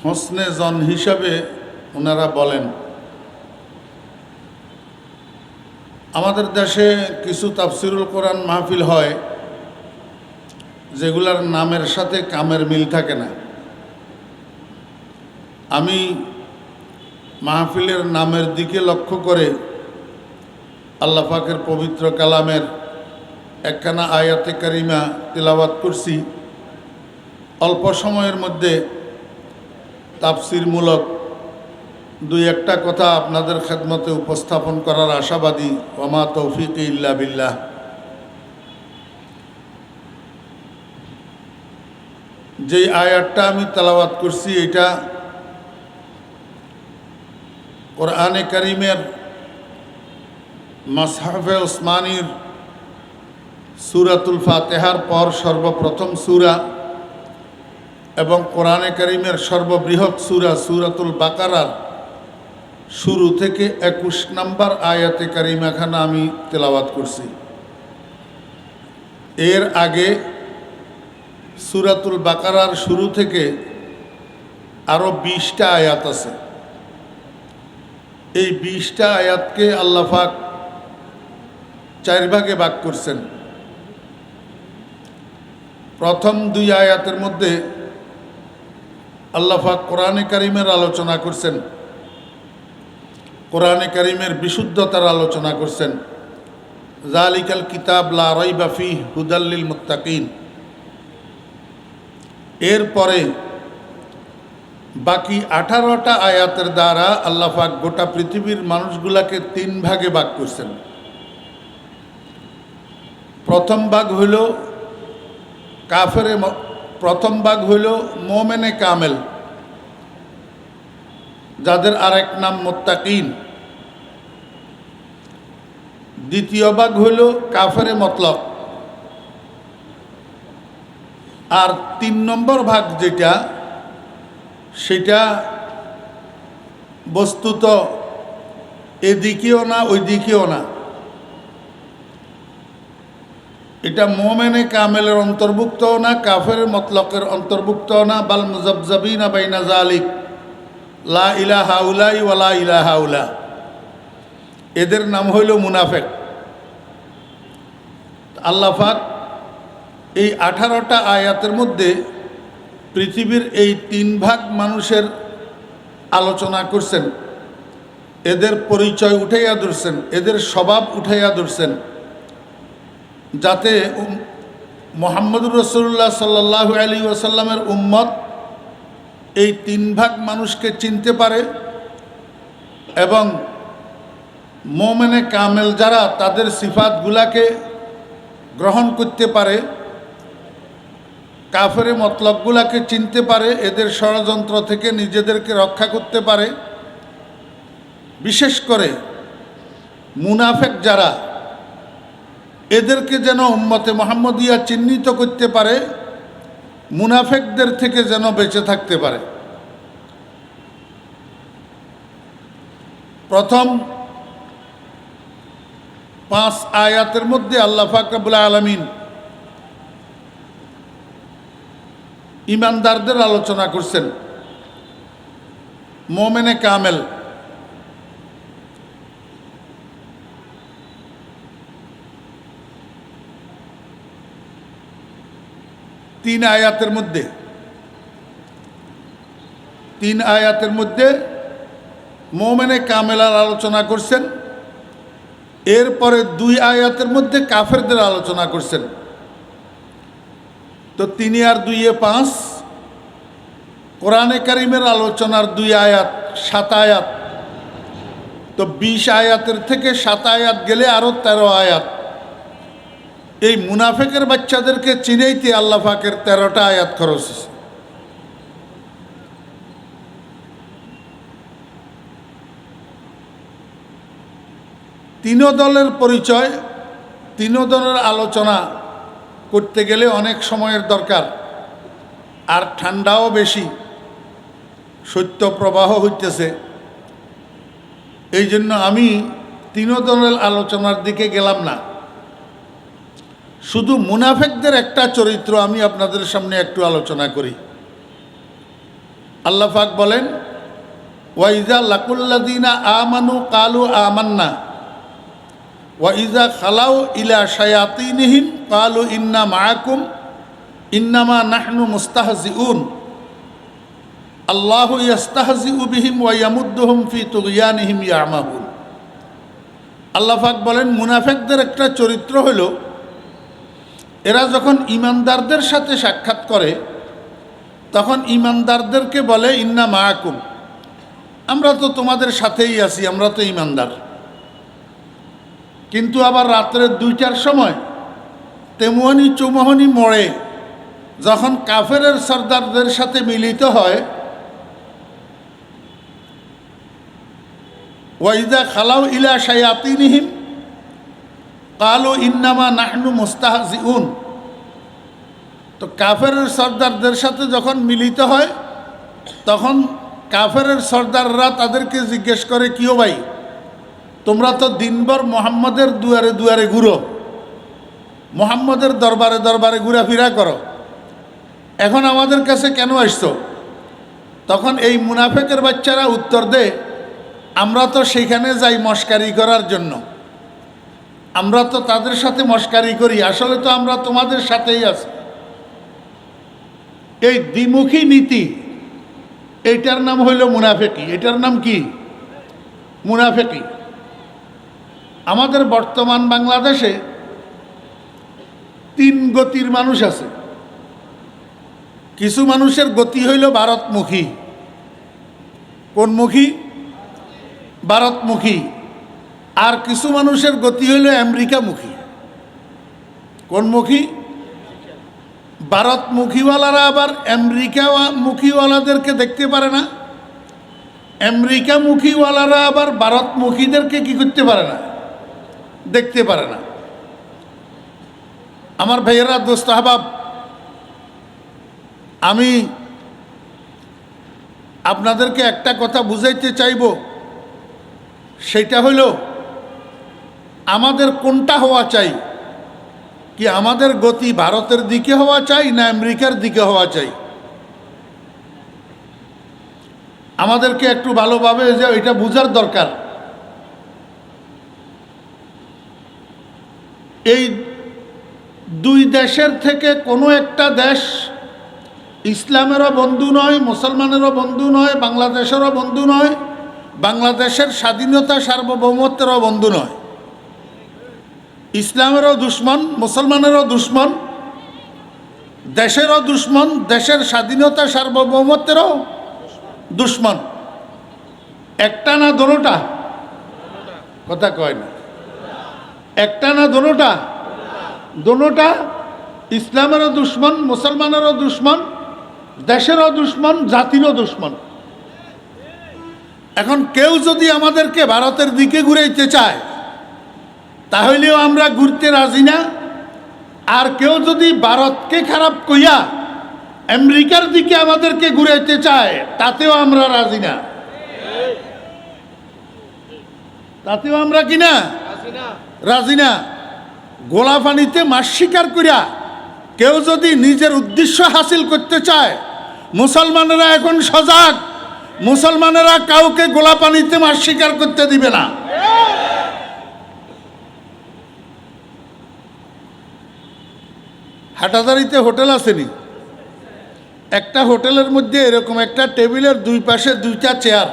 হোসনে জন হিসাবে ওনারা বলেন। আমাদের দেশে কিছু তাফসীরুল কোরআন মাহফিল হয় যেগুলার নামের সাথে কামের মিল থাকে না। আমি মাহফিলের নামের দিকে লক্ষ্য করে আল্লাহ পাকের পবিত্র কালামের একখানা আয়াতে কারিমা তিলাওয়াত করছি। অল্প সময়ের মধ্যে তাফসীরমূলক 2-1টা কথা আপনাদের খেদমতে উপস্থাপন করার আশাবাদী। ওমা তৌফিক ইল্লা বিল্লাহ। যে আয়াতটা আমি তেলাওয়াত করছি, এটা কোরআনে কারিমের মাসহাফে ওসমানীর সূরাতুল ফাতিহার পর সর্বপ্রথম সূরা এবং কোরআনে কারিমের সর্ববৃহৎ সূরা সূরাতুল বাকারার শুরু থেকে 21 নম্বর আয়াতে কারিমাখানা আমি তেলাওয়াত করছি। এর আগে সূরাতুল বাকারার শুরু থেকে আরও 20টা আয়াত আছে। এই 20টা আয়াতকে আল্লাহ পাক 4 ভাগে ভাগ করছেন। প্রথম 2 আয়াতের মধ্যে আল্লাহ পাক কোরআনে কারিমের আলোচনা করছেন, কোরআনে কারিমের বিশুদ্ধতার আলোচনা করছেন। যালিকাল কিতাব লা রাইবা ফীহি হুদাল লিল মুত্তাকিন। এরপরে বাকি 18টা আয়াতের দ্বারা আল্লাহ পাক গোটা পৃথিবীর মানুষগুলাকে 3 ভাগে ভাগ করছেন। প্রথম ভাগ হইল প্রথম ভাগ হইল মোমেনে কামেল, যাদের আরেক নাম মুত্তাকিন। দ্বিতীয় ভাগ হইল কাফেরে মতলক। আর 3 নম্বর ভাগ যেটা, সেটা বস্তুত এদিকেও না ওইদিকেও না, এটা মোমেনে কামেলের অন্তর্ভুক্তও না, কাফের মতলকের অন্তর্ভুক্তও না, বাল মুজাবজাবিনা বাইনা যালিক, লা ইলাহা উলাই ওয়ালা ইলাহা উলা। এদের নাম হইল মুনাফেক। আল্লাহ পাক এই 18টা আয়াতের মধ্যে পৃথিবীর এই 3 ভাগ মানুষের আলোচনা করছেন, এদের পরিচয় উঠাইয়া ধরছেন, এদের স্বভাব উঠাইয়া ধরছেন, যাতে মুহাম্মদুর রাসূলুল্লাহ সাল্লাল্লাহু আলাইহি ওয়াসাল্লামের উম্মত এই 3 ভাগ মানুষকে চিনতে পারে এবং মোমেনে কামেল যারা তাদের সিফাতগুলাকে গ্রহণ করতে পারে, কাফেরে মতলবগুলাকে চিনতে পারে, এদের ষড়যন্ত্র থেকে নিজেদেরকে রক্ষা করতে পারে। বিশেষ করে মুনাফেক যারা, এদেরকে যেন উম্মতে মুহাম্মদিয়া চিহ্নিত করতে পারে, মুনাফেকদের থেকে যেন বেঁচে থাকতে পারে। প্রথম 5 আয়াতের মধ্যে আল্লাহ পাক রব্বুল আলামিন ইমানদারদের আলোচনা করছেন, মোমেনে কামেল। তিন আয়াতের মধ্যে মোমেনে কামেলার আলোচনা করছেন। এরপরে 2 আয়াতের মধ্যে কাফেরদের আলোচনা করছেন। তো 3 আর 2 এ 5, কোরআনে কারিমের আলোচনার 2 আয়াত 7 আয়াত। তো 20 আয়াতের থেকে 7 আয়াত গেলে আরও 13 আয়াত। এই মুনাফেকের বাচ্চাদেরকে চিনাইতে আল্লাহ পাকের 13টা আয়াত খরচ হয়েছে। তিন দলের পরিচয়, 3 দলের আলোচনা করতে গেলে অনেক সময়ের দরকার, আর ঠান্ডাও বেশি, শৈত্য প্রবাহ হইতেছে। এই জন্য আমি 3 দলের আলোচনার দিকে গেলাম না। শুধু মুনাফেকদের একটা চরিত্র আমি আপনাদের সামনে একটু আলোচনা করি। আল্লাহ পাক বলেন, ওয়াইজা লাকুল্লাযীনা আমানু কালু আমান্না ওয়াইজা খালাউ ইলা শায়াতিনিহিম কালু ইন্না মাআকুম ইন্নামা নাহনু মুস্তাহজিউন আল্লাহু ইস্তাহজিউ বিহিম ওয়া ইয়ামুদ্দুহুম ফি তুগয়ানিহিম ইয়ামাহুন। আল্লাহ পাক বলেন, মুনাফেকদের একটা চরিত্র হলো, এরা যখন ইমানদারদের সাথে সাক্ষাৎ করে তখন ইমানদারদেরকে বলে ইন্না মাআকুম, আমরা তো তোমাদের সাথেই আছি, আমরা তো ইমানদার। কিন্তু আবার রাত্রে 2টার সময় তেমনি চৌমোহনী মোড়ে যখন কাফেরের সর্দারদের সাথে মিলিত হয়, ওয়াইদা খালাউ ইলা শায়াতিনহিম কালু ইন্নামা নাহনু মুস্তাহজিউন। তো কাফেরের সর্দারদের সাথে যখন মিলিত হয় তখন কাফেরের সর্দাররা তাদেরকে জিজ্ঞেস করে, কিও ভাই, তোমরা তো দিনভর মোহাম্মদের দুয়ারে দুয়ারে ঘুরো, মোহাম্মদের দরবারে দরবারে ঘোরাফেরা করো, এখন আমাদের কাছে কেন আসছো? তখন এই মুনাফেকের বাচ্চারা উত্তর দেয়, আমরা তো সেখানে যাই মস্কারি করার জন্য, আমরা তো তাদের সাথে মস্কারি করি, আসলে তো আমরা তোমাদের সাথেই আছি। এই দ্বিমুখী নীতি, এইটার নাম হইল মুনাফেকি। এটার নাম কি? মুনাফেকি। আমাদের বর্তমান বাংলাদেশে তিন গতির মানুষ আছে। কিছু মানুষের গতি হইল ভারতমুখী। কোনমুখী? ভারতমুখী। আর কিছু মানুষের গতি হইল আমেরিকামুখী। কোনমুখী? ভারতমুখীওয়ালারা আবার আমেরিকামুখীওয়ালাদেরকে দেখতে পারে না, আমেরিকামুখীওয়ালারা আবার ভারতমুখীদেরকে কি করতে পারে না? দেখতে পারে না। আমার ভাইয়েরা, দোস্ত আহবাব, আমি আপনাদেরকে একটা কথা বুঝাইতে চাইব, সেটা হইল আমাদের কোনটা হওয়া চাই? কি আমাদের গতি ভারতের দিকে হওয়া চাই না আমেরিকার দিকে হওয়া চাই? আমাদেরকে একটু ভালোভাবে যে এটা বুঝার দরকার। এই দুই দেশের থেকে কোনো একটা দেশ ইসলামেরও বন্ধু নয়, মুসলমানেরও বন্ধু নয়, বাংলাদেশেরও বন্ধু নয়, বাংলাদেশের স্বাধীনতা সার্বভৌমত্বেরও বন্ধু নয়। ইসলামেরও দুশ্মন, মুসলমানেরও দুশ্মন, দেশেরও দুশ্মন, দেশের স্বাধীনতা সার্বভৌমত্বেরও দুশ্মন। একটা না দোনোটা? কথা কয় না। একটা না দোনোটা? দোনোটা। ইসলামেরও দুশ্মন, মুসলমানেরও দুশ্মন, দেশেরও দুশ্মন, জাতিরও দুশ্মন। এখন কেউ যদি আমাদেরকে ভারতের দিকে ঘুরাইতে চায় তাহলেও আমরা ঘুরতে রাজি না। আর কেউ যদি ভারতকে খারাপ কইয়া আমেরিকার দিকে আমাদেরকে ঘুরাইতে চায় তাতেও আমরা রাজি না। তাতেও আমরা কি না? রাজি না। গোলা পানিতে মাছ শিকার করিয়া কেউ যদি নিজের উদ্দেশ্য হাসিল করতে চায়, মুসলমানেরা এখন সজাগ, মুসলমানেরা কাউকে গোলা পানিতে মাছ শিকার করতে দিবে না। হাটাদারিতে হোটেল আসেনি, একটা হোটেলের মধ্যে এরকম একটা টেবিলের দুই পাশে দুইটা চেয়ার,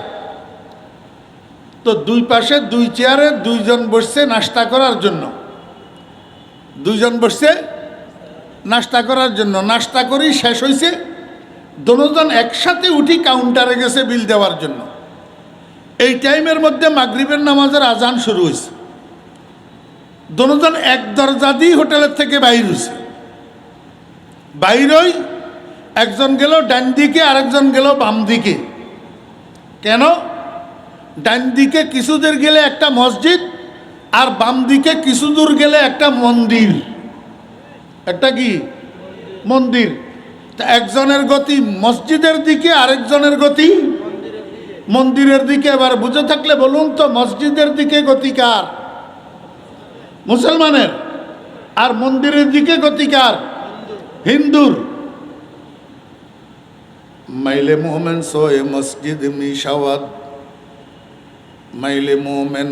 তো দুই পাশে দুই চেয়ারে দুইজন বসছে নাস্তা করার জন্য, দুইজন বসছে নাস্তা করার জন্য। নাস্তা করেই শেষ হয়েছে, দুজন একসাথে উঠি কাউন্টারে গেছে বিল দেওয়ার জন্য। এই টাইমের মধ্যে মাগরিবের নামাজের আজান শুরু হয়েছে। দুজন এক দরজা দিয়ে হোটেলের থেকে বাইর হয়েছে। বাইরই একজন গেল ডান দিকে, আরেকজন গেল বাম দিকে। কেন? ডান দিকে কিছু দূর গেলে একটা মসজিদ, আর বাম দিকে কিছু দূর গেলে একটা মন্দির। একটা কি? মন্দির। তা একজনের গতি মসজিদের দিকে, আরেকজনের গতি মন্দিরের দিকে। এবার বুঝে থাকলে বলুন তো, মসজিদের দিকে গতি কার? মুসলমানের। আর মন্দিরের দিকে গতি কার? হিন্দুর। মাইলে মোমেন সোয়ে মসজিদ মিশাওয়াত, মাইলে মোমেন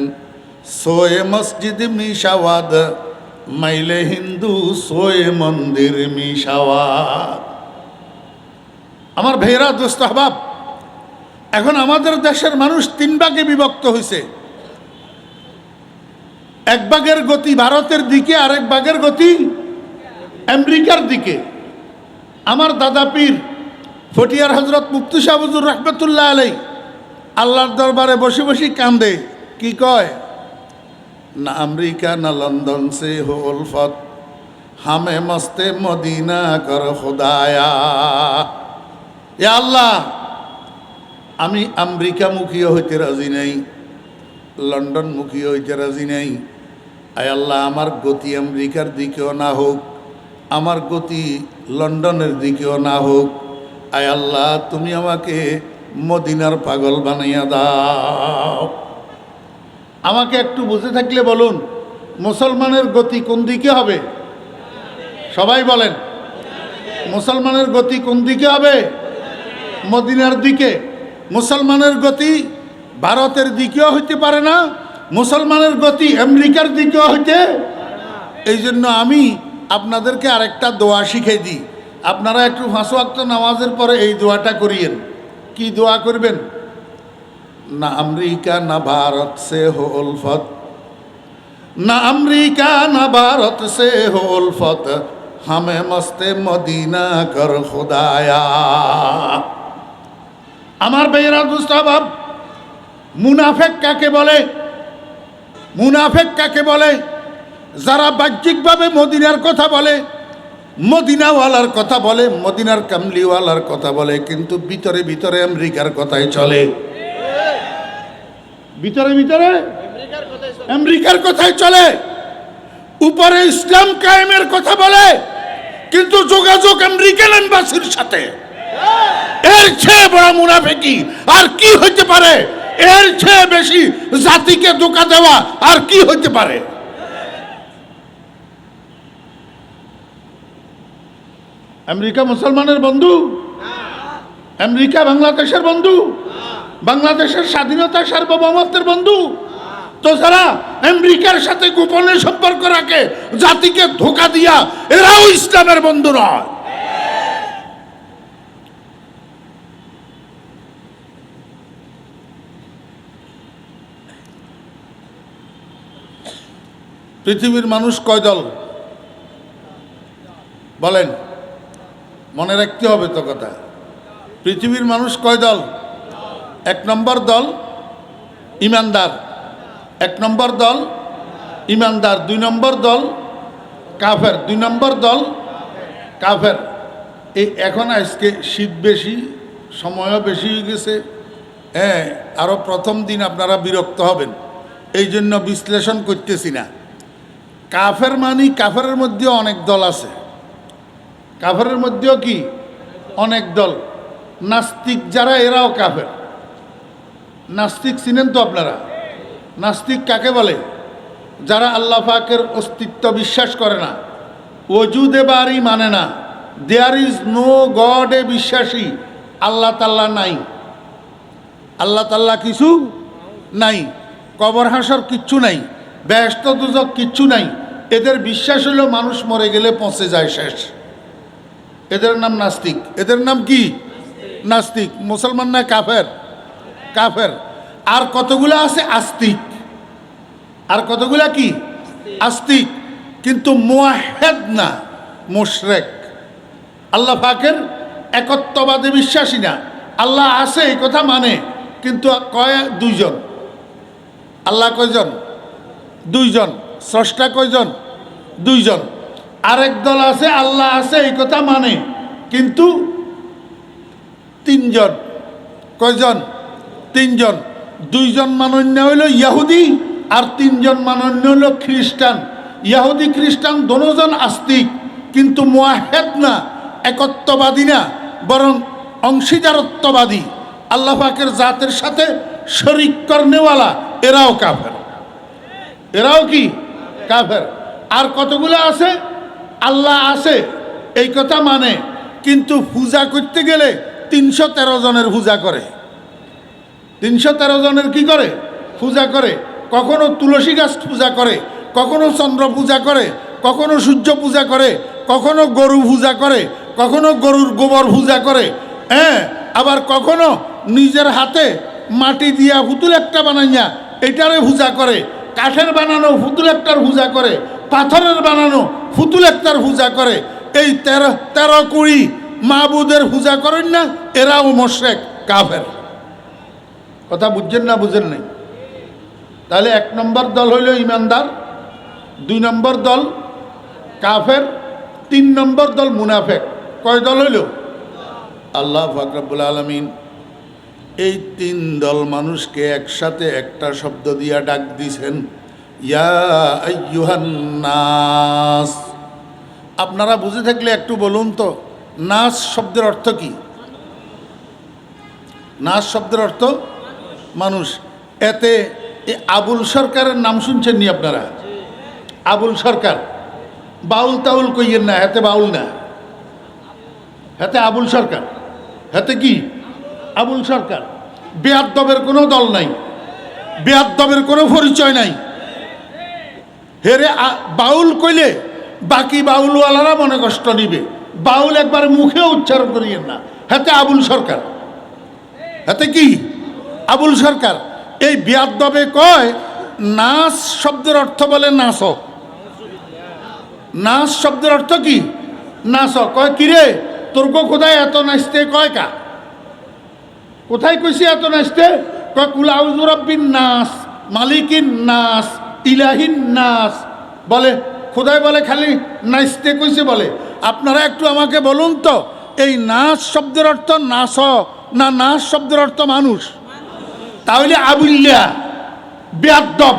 সোয়ে মসজিদ মিশাওয়াত, মাইলে হিন্দু সোয়ে মন্দির মিশাওয়াত। আমার ভাইয়েরা, দোস্ত আহবাব, এখন আমাদের দেশের মানুষ তিন ভাগে বিভক্ত হয়েছে। এক ভাগের গতি ভারতের দিকে, আরেক ভাগের গতি আমেরিকার দিকে। আমার দাদা পীর ফটিয়ার হজরত মুফতি শাহ হুজুর রহমতুল্লাহ আলাই আল্লাহর দরবারে বসে বসে কান্দে। কি কয়? না আমেরিকা না লন্ডন সে হো উলফত, হামে মস্তে মদিনা কর খুদায়া। এ আল্লাহ, আমি আমেরিকামুখীও হইতে রাজি নাই, লন্ডনমুখী হইতে রাজি নেই। আয় আল্লাহ, আমার গতি আমেরিকার দিকেও না হোক, আমার গতি লন্ডনের দিকেও না হোক। আয় আল্লাহ, তুমি আমাকে মদিনার পাগল বানাইয়া দাও। আমাকে একটু বুঝে থাকলে বলুন, মুসলমানের গতি কোন দিকে হবে? সবাই বলেন, মুসলমানের গতি কোন দিকে হবে? মদিনার দিকে। মুসলমানের গতি ভারতের দিকেও হইতে পারে না, মুসলমানের গতি আমেরিকার দিকেও হইতে। এই জন্য আমি আপনাদেরকে আরেকটা দোয়া শিখাই দিই। আপনারা একটু 5 ওয়াক্ত নামাজের পরে এই দোয়াটা করিয়েন। কি দোয়া করবেন? না আমেরিকা না ভারত সে হো উলফত, না আমেরিকা না ভারত সে হো উলফত, হামে মস্তে মদিনা কর খুদায়া। আমার ভাইয়েরা, দুস্তাবাব, মুনাফেক কাকে বলে? মুনাফেক কাকে বলে? যারা বাহ্যিকভাবে মদিনার কথা বলে, মদিনাওয়ালার কথা বলে, মদিনার কামলিওয়ালার কথা বলে, কিন্তু ভিতরে ভিতরে আমেরিকার কথাই চলে। ভিতরে ভিতরে আমেরিকার কথাই চলে। উপরে ইসলাম কায়েমের কথা বলে, কিন্তু যোগাযোগ আমেরিকান এম্বাসির সাথে। এর চেয়ে বড় মুনাফিকি আর কি হইতে পারে? এর চেয়ে বেশি জাতিকে ধোঁকা দেওয়া আর কি হইতে পারে? আমেরিকা মুসলমানের বন্ধু? আমেরিকা বাংলাদেশের বন্ধু? বাংলাদেশের স্বাধীনতা সার্বভৌমত্বের বন্ধু? তো যারা আমেরিকার সাথে গোপনে সম্পর্ক রাখে, জাতিকে ধোঁকা দিয়া, এরাও ইসলামের বন্ধু নয়। পৃথিবীর মানুষ কয় দল বলেন? মনে রাখতে হবে তো কথা। পৃথিবীর মানুষ কয় দল? 1 নম্বর দল ইমানদার, 1 নম্বর দল ইমানদার, 2 নম্বর দল কাফের, 2 নম্বর দল কাফের। এই এখন আজকে শীত বেশি, সময়ও বেশি হয়ে গেছে। হ্যাঁ, আরও প্রথম দিন আপনারা বিরক্ত হবেন, এই জন্য বিশ্লেষণ করতেছি না। কাফের মানি কাফেরের মধ্যেও অনেক দল আছে। কাফেরের মধ্যেও কি অনেক দল। নাস্তিক যারা, এরাও কাফের। নাস্তিক চিনেন তো আপনারা? নাস্তিক কাকে বলে? যারা আল্লাহ পাকের অস্তিত্ব বিশ্বাস করে না, ওজুদে বারি মানে না, দেয়ার ইজ নো গড এ বিশ্বাসী, আল্লাহ তাল্লাহ নাই, আল্লাহ তাল্লাহ কিছু নাই, কবর হাসর কিচ্ছু নাই, বেহেশত দুজক কিচ্ছু নাই। এদের বিশ্বাস হলো মানুষ মরে গেলে পৌঁছে যায়, শেষ। এদের নাম নাস্তিক। এদের নাম কি? নাস্তিক। মুসলমান না কাফের? কাফের। আর কতগুলো আছে আস্তিক। আর কতগুলা কি? আস্তিক। কিন্তু মুওয়াহ্হিদ না, মুশরিক। আল্লাহ পাকের একত্ববাদে বিশ্বাসী না। আল্লাহ আছে এই কথা মানে, কিন্তু কয় 2 জন। আল্লাহ কয়জন? 2 জন। স্রষ্টা কয়জন? 2 জন। আরেক দল আছে আল্লাহ আছে এই কথা মানে, কিন্তু 3 জন। কয়জন? 3 জন। 2 জন মানন্য হইল ইহুদি, আর 3 জন মানন্য হইল খ্রিস্টান। ইহুদি খ্রিস্টান দোনোজন আস্তিক, কিন্তু মুওয়াহ্হিদ না, একত্ববাদী না, বরং অংশীদারত্ববাদী। আল্লাহ পাকের জাতের সাথে শরীক করনেওয়ালা, এরাও কাফের। এরাও কি? কাফের। আর কতগুলো আছে আল্লাহ আছে এই কথা মানে, কিন্তু পূজা করতে গেলে 313 জনের পূজা করে। 313 জনের কি করে? পূজা করে। কখনো তুলসী গাছ পূজা করে, কখনো চন্দ্র পূজা করে, কখনো সূর্য পূজা করে, কখনো গরু পূজা করে, কখনো গরুর গোবর পূজা করে। হ্যাঁ, আবার কখনো নিজের হাতে মাটি দিয়া পুতুল একটা বানাইয়া এটারে পূজা করে। কাঠের বানানো পুতুল একটার পূজা করে, পাথরের বানানো পুতুল একটার পূজা করে। এই 13 কুড়ি মাবুদের পূজা করেন না, এরাও মুশরিক, কাফের। কথা বুঝছেন না? বুঝেন নাই? তাহলে 1 নম্বর দল হইল ইমানদার, 2 নম্বর দল কাফের, 3 নম্বর দল মুনাফিক। কয় দল হইল? আল্লাহ পাক রব্বুল আলামিন এই তিন দল মানুষকে একসাথে একটা শব্দ দিয়া ডাক দিছেন, ইয়া আইয়ুহান নাস। আপনারা বুঝে থাকলে একটু বলুন তো, নাস শব্দের অর্থ কি? নাস শব্দের অর্থ মানুষ। এতে এই আবুল সরকারের নাম শুনছেন নি আপনারা? আবুল সরকার, বাউল তাউল কইয়েন না, হাতে বাউল না, হাতে আবুল সরকার। হাতে কি? আবুল সরকার। বেয়াদ্দবের কোনো দল নাই, বেয়াদ্দবের কোনো পরিচয় নাই। হেরে বাউল কইলে বাকি বাউলওয়ালারা মনে কষ্ট নিবে। বাউল একবার মুখে উচ্চারণ করিয়েন না। হাতে আবুল সরকার, হাতে কি? আবুল সরকার। এই বেয়াদ্দবে কয় নাস শব্দের অর্থ বলে নাচ। নাচ শব্দের অর্থ কি? নাচ। কয় কিরে তোর গো কোথায় এত নাচতে? কয় কা কোথায় কইছি এত নাচতে? কয় কুল আউযু রাব্বিন নাস মালিকিন নাস ইলাহিন নাস। বলে খোদাই বলে খালি নাচতে কইছে বলে। আপনারা একটু আমাকে বলুন তো, এই নাচ শব্দের অর্থ নাচ না নাচ শব্দের অর্থ মানুষ? তাহলে আবুল্লা বেয়াদ্দব।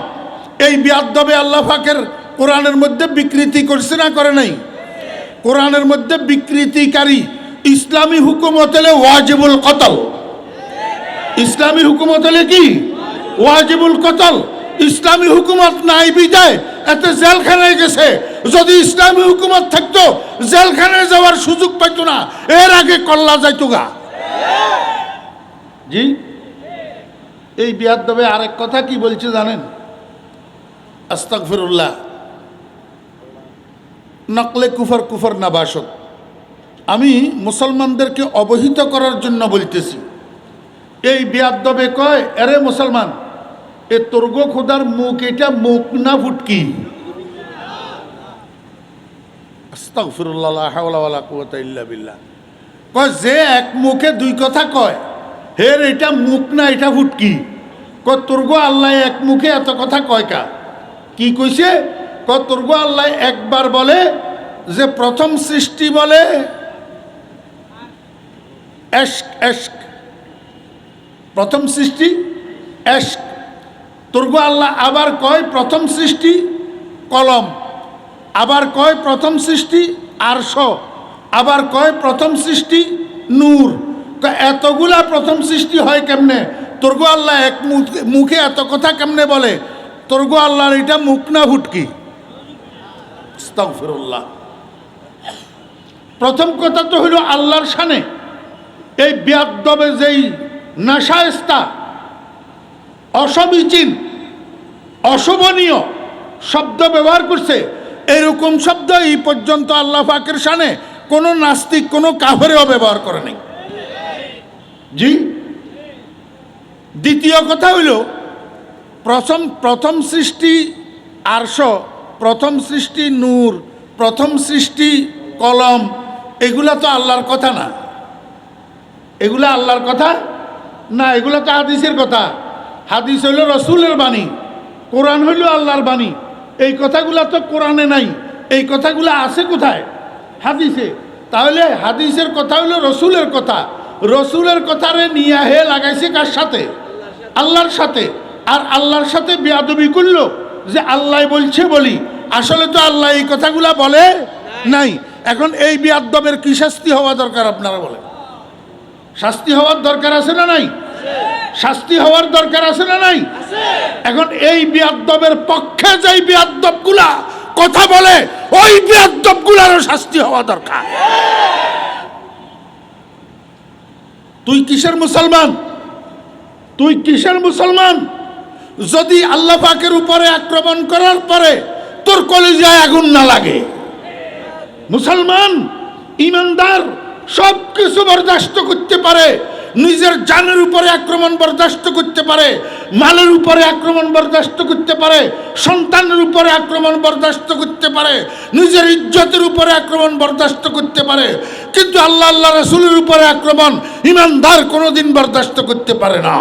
এই বেয়াদ্দবে আল্লাহ পাকের কোরআনের মধ্যে বিকৃতি করছে না করে নাই? কোরআনের মধ্যে বিকৃতিকারী ইসলামী হুকুমত হলে ওয়াজিবুল কতল। ইসলামী হুকুমত হলে কি? ওয়াজিবুল কতল। ইসলামী হুকুমত নাই বিদায় এতে জেলখানায় গেছে। যদি ইসলামী হুকুমত থাকতো জেলখানায় যাওয়ার সুযোগ পাইতো না, এর আগে কল্লা যাইতো গা। জি, এই বিয়াদ্দবে আরেক কথা কি বলছে জানেন? আস্তাগফিরুল্লাহ, নকলে কুফর কুফর না বাসত। আমি মুসলমানদেরকে অবহিত করার জন্য বলতেছি। এই বিয়াদ্দবে কয়, আরে মুসলমান, এ তোরগো খোদার মুখ এটা মুখ না ফুটকি? আস্তাগফিরুল্লাহ, লা হাওলা ওয়ালা কুওয়াতা ইল্লা বিল্লাহ। কয় যে এক মুখে দুই কথা কয়, হের এটা মুখ না এটা ফুটকি? কয় তোরগো আল্লাহ এক মুখে এত কথা কয় কা? কি কইছে? কয় তোরগো আল্লাহ একবার বলে যে প্রথম সৃষ্টি বলে এশক এশক, প্রথম সৃষ্টি এশক। তোরগো আল্লাহ আবার কয় প্রথম সৃষ্টি কলম, আবার কয় প্রথম সৃষ্টি আরশ, আবার কয় প্রথম সৃষ্টি নূর। এতগুলা প্রথম সৃষ্টি হয় কেমনে? তোরগো আল্লাহ এক মুখে এত কথা কেমনে বলে? তোরগো আল্লাহর এটা মুখ না ফুটকি? আস্তাগফিরুল্লাহ। প্রথম কথা তো হইল আল্লাহর শানে। এই বেয়াদ্দবে যেই নাশায়েস্তা অসমীচীন অশোভনীয় শব্দ ব্যবহার করছে, এরকম শব্দ এই পর্যন্ত আল্লাহ পাকের শানে কোনো নাস্তিক কোনো কাফেরেও ব্যবহার করে নাই। জি। দ্বিতীয় কথা হইল প্রথম সৃষ্টি আরশ, প্রথম সৃষ্টি নূর, প্রথম সৃষ্টি কলম, এগুলা তো আল্লাহর কথা না। এগুলা আল্লাহর কথা না, এগুলা তো হাদিসের কথা। হাদিস হইল রসুলের বাণী, কোরআন হইল আল্লাহর বাণী। এই কথাগুলা তো কোরআনে নাই, এই কথাগুলা আছে কোথায়? হাদিসে। তাহলে হাদিসের কথা হইল রসুলের কথা। রসুলের কথারে নিয়ে হে লাগাইছে কার সাথে? আল্লাহর সাথে। আর আল্লাহর সাথে বেয়াদবি করলো যে আল্লাহ বলছে বলি, আসলে তো আল্লাহ এই কথাগুলা বলে নাই। এখন এই বেয়াদবের কি শাস্তি হওয়া দরকার আপনারা বলেন? শাস্তি হওয়ার দরকার আছে না নাই? শাস্তি হওয়ার দরকার আছে না নাই? এখন এই বেয়াদবের পক্ষে যেই বেয়াদবগুলা কথা বলে, ওই বেয়াদবগুলারও শাস্তি হওয়া দরকার। তুই কিসের মুসলমান? তুই কিসের মুসলমান যদি আল্লাহ পাকের উপরে আক্রমণ করার পরে তোর কলিজায় আগুন না লাগে? মুসলমান ইমানদার সব কিছু বরদাস্ত করতে পারে, নিজের জানের উপরে আক্রমণ বরদাস্ত করতে পারে, মালের উপরে আক্রমণ বরদাস্ত করতে পারে, সন্তানের উপরে আক্রমণ বরদাস্ত করতে পারে, নিজের ইজ্জতের উপরে আক্রমণ বরদাস্ত করতে পারে, কিন্তু আল্লাহ আল্লাহ রাসূলের উপরে আক্রমণ ইমানদার কোনোদিন বরদাস্ত করতে পারে না।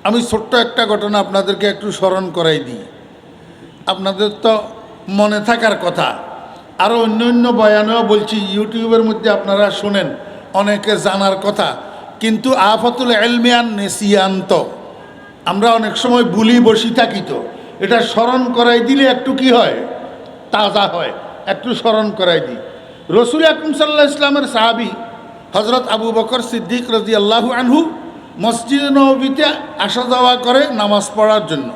আমি ছোট্ট একটা ঘটনা আপনাদেরকে একটু স্মরণ করাই দিই, আপনাদের তো মনে থাকার কথা। আরও অন্য অন্য বয়ানেও বলছি, ইউটিউবের মধ্যে আপনারা শোনেন। অনেকে জানার কথা, কিন্তু আফাতুল ইলমি আন নিসিয়ান তো আমরা অনেক সময় ভুলি বসি থাকি, তো এটা স্মরণ করাই দিলে একটু কি হয়, তাজা হয়। একটু স্মরণ করাই দিই। রসুল আকরাম সাল্লাল্লাহু আলাইহি ইসলামের সাহাবী হযরত আবু বকর সিদ্দিক রাদিয়াল্লাহু আনহু মসজিদে নববীতে আসা যাওয়া করে নামাজ পড়ার জন্য।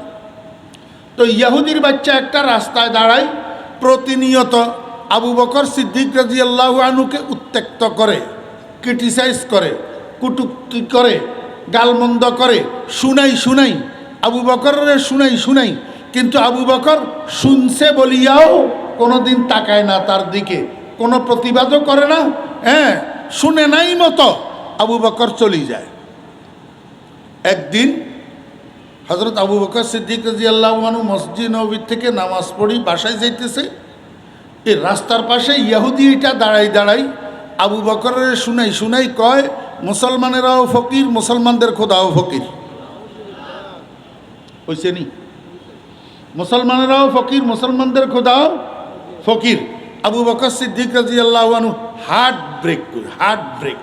তো ইহুদির বাচ্চা একটা রাস্তায় দাঁড়ায়, প্রতিনিয়ত আবু বকর সিদ্দিক রাদিয়াল্লাহু আনহুকে উত্ত্যক্ত করে, ক্রিটিসাইজ করে, কটূক্তি করে, গালমন্দ করে, শুনাই আবু বকরের শুনাই। কিন্তু আবু বকর শুনছে বলিয়াও কোনোদিন তাকায় না তার দিকে, কোনো প্রতিবাদও করে না। হ্যাঁ, শুনে নাই মতো আবু বকর চলে যায়। একদিন হযরত আবু বকর সিদ্দিক রাদিয়াল্লাহু আনহু মসজিদ নববী থেকে নামাজ পড়ি বাসায় যাইতেছে। এই রাস্তার পাশে ইহুদিটা দাঁড়াই আবু বকরের শুনাই কয়, মুসলমানেরাও ফকির, মুসলমানদের খোদাও ফকির। হইছে নি? মুসলমানেরাও ফকির, মুসলমানদের খোদাও ফকির। আবু বকর সিদ্দিক রাদিয়াল্লাহু আনহু হার্ট ব্রেক,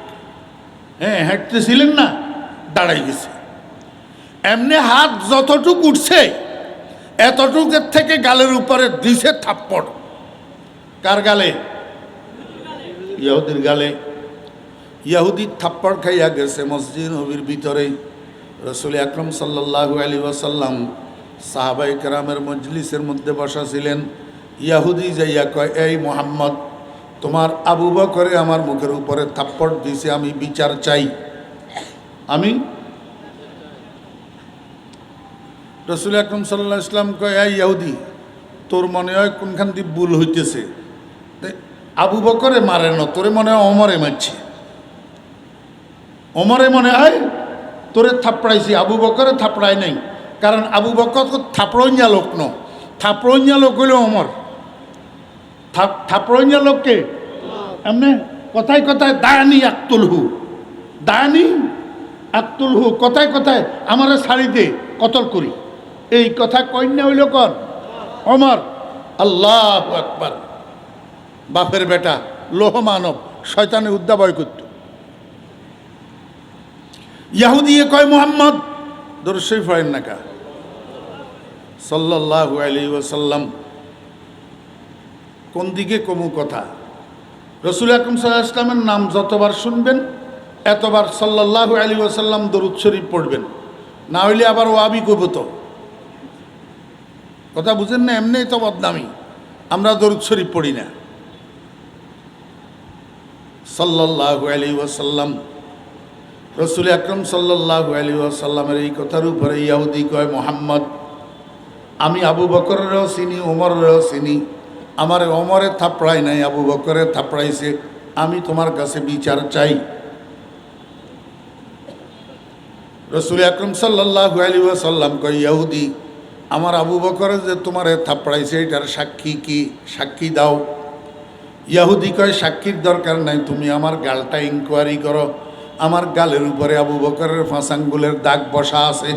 হ্যাঁ হাঁটতেছিলেন না, দাঁড়াই গেছে। এমনি হাত যতটুক উঠছে এতটুকের থেকে গালের উপরে দিছে থাপ্পড়। কার গালে? ইহুদির গালে। ইহুদি থাপ্পড় খাইয়া গেছে মসজিদ নবীর ভিতরে। রাসূল আকরাম সাল্লাল্লাহু আলাইহি ওয়াসাল্লাম সাহাবায়ে কেরামের মজলিসের মধ্যে বসা ছিলেন। ইহুদি যাইয়া কয়, এই মুহাম্মদ, তোমার আবু বকরে আমার মুখের উপরে থাপ্পড় দিছে, আমি বিচার চাই। আমি রাসূল আকরাম সাল্লাল্লাহু আলাইহি ওয়াসাল্লাম কয়, এই ইহুদি, তোর মনে হয় কোনখান দিয়ে ভুল হইতেছে। আবু বকরে মারে না, তোরে মনে হয় ওমরে মারছে। ওমরে মনে হয় তোরে থাপড়াইছি, আবু বকরে থাপড়াই নাই। কারণ আবু বকর থাপড়ইয়া লোক ন, থাপড়ইয়া লোক হইল ওমর। থাপড়ইয়া লোককে এমনি কথায় দায়ানি আক্তুলহু, কথায় আমারে ছাড়ি দে, কতল করি, এই কথা কন্যা হইল কন? ওমর। আল্লাহু আকবার। বাপের বেটা, লোহ মানব, শয়তানে উদ্দা ভয় করত। ইহুদিয়ে কয়, মুহাম্মদ, দরুদ শরীফ পড়েন না কা সাল্লাল্লাহু আলাইহি ওয়াসাল্লাম। কোন দিকে কমু কথা? রাসূল আকরাম সাল্লাল্লাহু আলাইহি ওয়াসাল্লামের নাম যতবার শুনবেন এতবার সাল্লাল্লাহু আলাইহি ওয়াসাল্লাম দরুদ শরীফ পড়বেন, না হইলে আবার ওয়াবি কইব। তো কথা বুঝেন না? এমনিই তো বদনামি, আমরা দরুদ শরীফ পড়ি না। সাল্লাল্লাহু আলাইহি ওয়াসাল্লাম, রাসূল আকরাম সাল্লাল্লাহু আলাইহি ওয়াসাল্লামের এই কথার উপরে ইহুদি কয়, মুহাম্মদ, আমি আবু বকরেরও চিনি, ওমরেরও চিনি, আমার ওমরে থাপড়াই নাই, আবু বকরে থাপড়াইছে, আমি তোমার কাছে বিচার চাই। রাসূল আকরাম সাল্লাল্লাহু আলাইহি ওয়াসাল্লাম কয়, ইহুদি, আমার আবু বকরে যে তোমারে থাপড়াইছে এটার সাক্ষী কি? সাক্ষী দাও। ইহুদি কয়, সাক্ষীর দরকার নাই, তুমি আমার গালটা ইনকোয়ারি করো। আমার গালের উপরে আবু বকরের 5 আঙ্গুলের দাগ বসা আছে।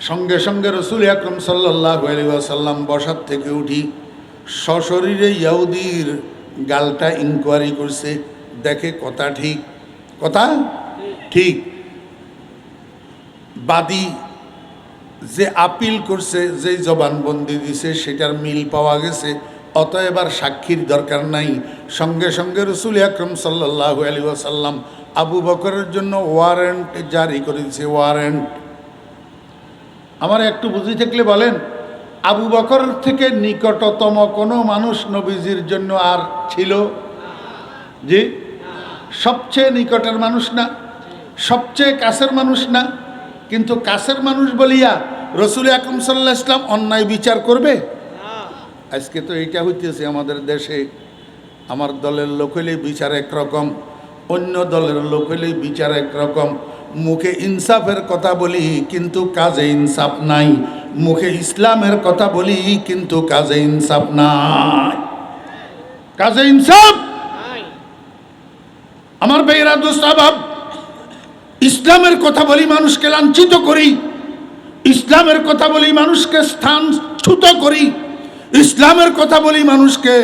সঙ্গে সঙ্গে রাসূল আকরাম সাল্লাল্লাহু আলাইহি ওয়াসাল্লাম বসার থেকে উঠি সশরীরে ইহুদির গালটা ইনকোয়ারি করছে, দেখে কথা ঠিক। বাদী যে আপিল করছে, যে জবানবন্দি দিছে, সেটার মিল পাওয়া গেছে। অতএব আর সাক্ষীর দরকার নাই। সঙ্গে সঙ্গে রাসূল আকরাম সাল্লাল্লাহু আলাইহি ওয়াসাল্লাম আবু বকরের জন্য ওয়ারেন্ট জারি করে দিয়েছে। ওয়ারেন্ট আমার একটু বুঝি থাকলে বলেন, আবু বকরের থেকে নিকটতম কোনো মানুষ নবীজির জন্য আর ছিল? জি, সবচেয়ে নিকটের মানুষ না, সবচেয়ে কাছের মানুষ না। কিন্তু কাছের মানুষ বলিয়া রাসূল আকরাম সাল্লাল্লাহু আলাইহি ওয়াসাল্লাম অন্যায় বিচার করবে? আজকে তো এইটা হইতেছে আমাদের দেশে। আমার দলের লোক হইলেই বিচার একরকম, অন্য দলের লোক হইলেই বিচার একরকম। মুখে ইনসাফের কথা বলি কিন্তু কাজে ইনসাফ নাই, মুখে ইসলামের কথা বলি কিন্তু কাজে ইনসাফ নাই। কাজে ইনসাফ আমার বেয়েরা দোস্ত আবাব, ইসলামের কথা বলি মানুষকে লাঞ্ছিত করি, ইসলামের কথা বলি মানুষকে স্থানচ্যুত করি, ইসলামের কথা বলি মানুষকে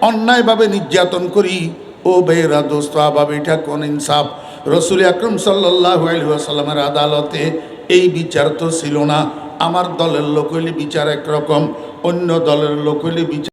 অন্যায়ভাবে নির্যাতন করি। ও বেরা দোস্ত আবাবিটা কোন ইনসাফ। রসুল আকরম সাল্লাল্লাহু আলাইহি ওয়াসাল্লামের আদালতে এই বিচার তো ছিল না। আমার দলের লোক হইলে বিচার একরকম, অন্য দলের লোক হইলে বিচার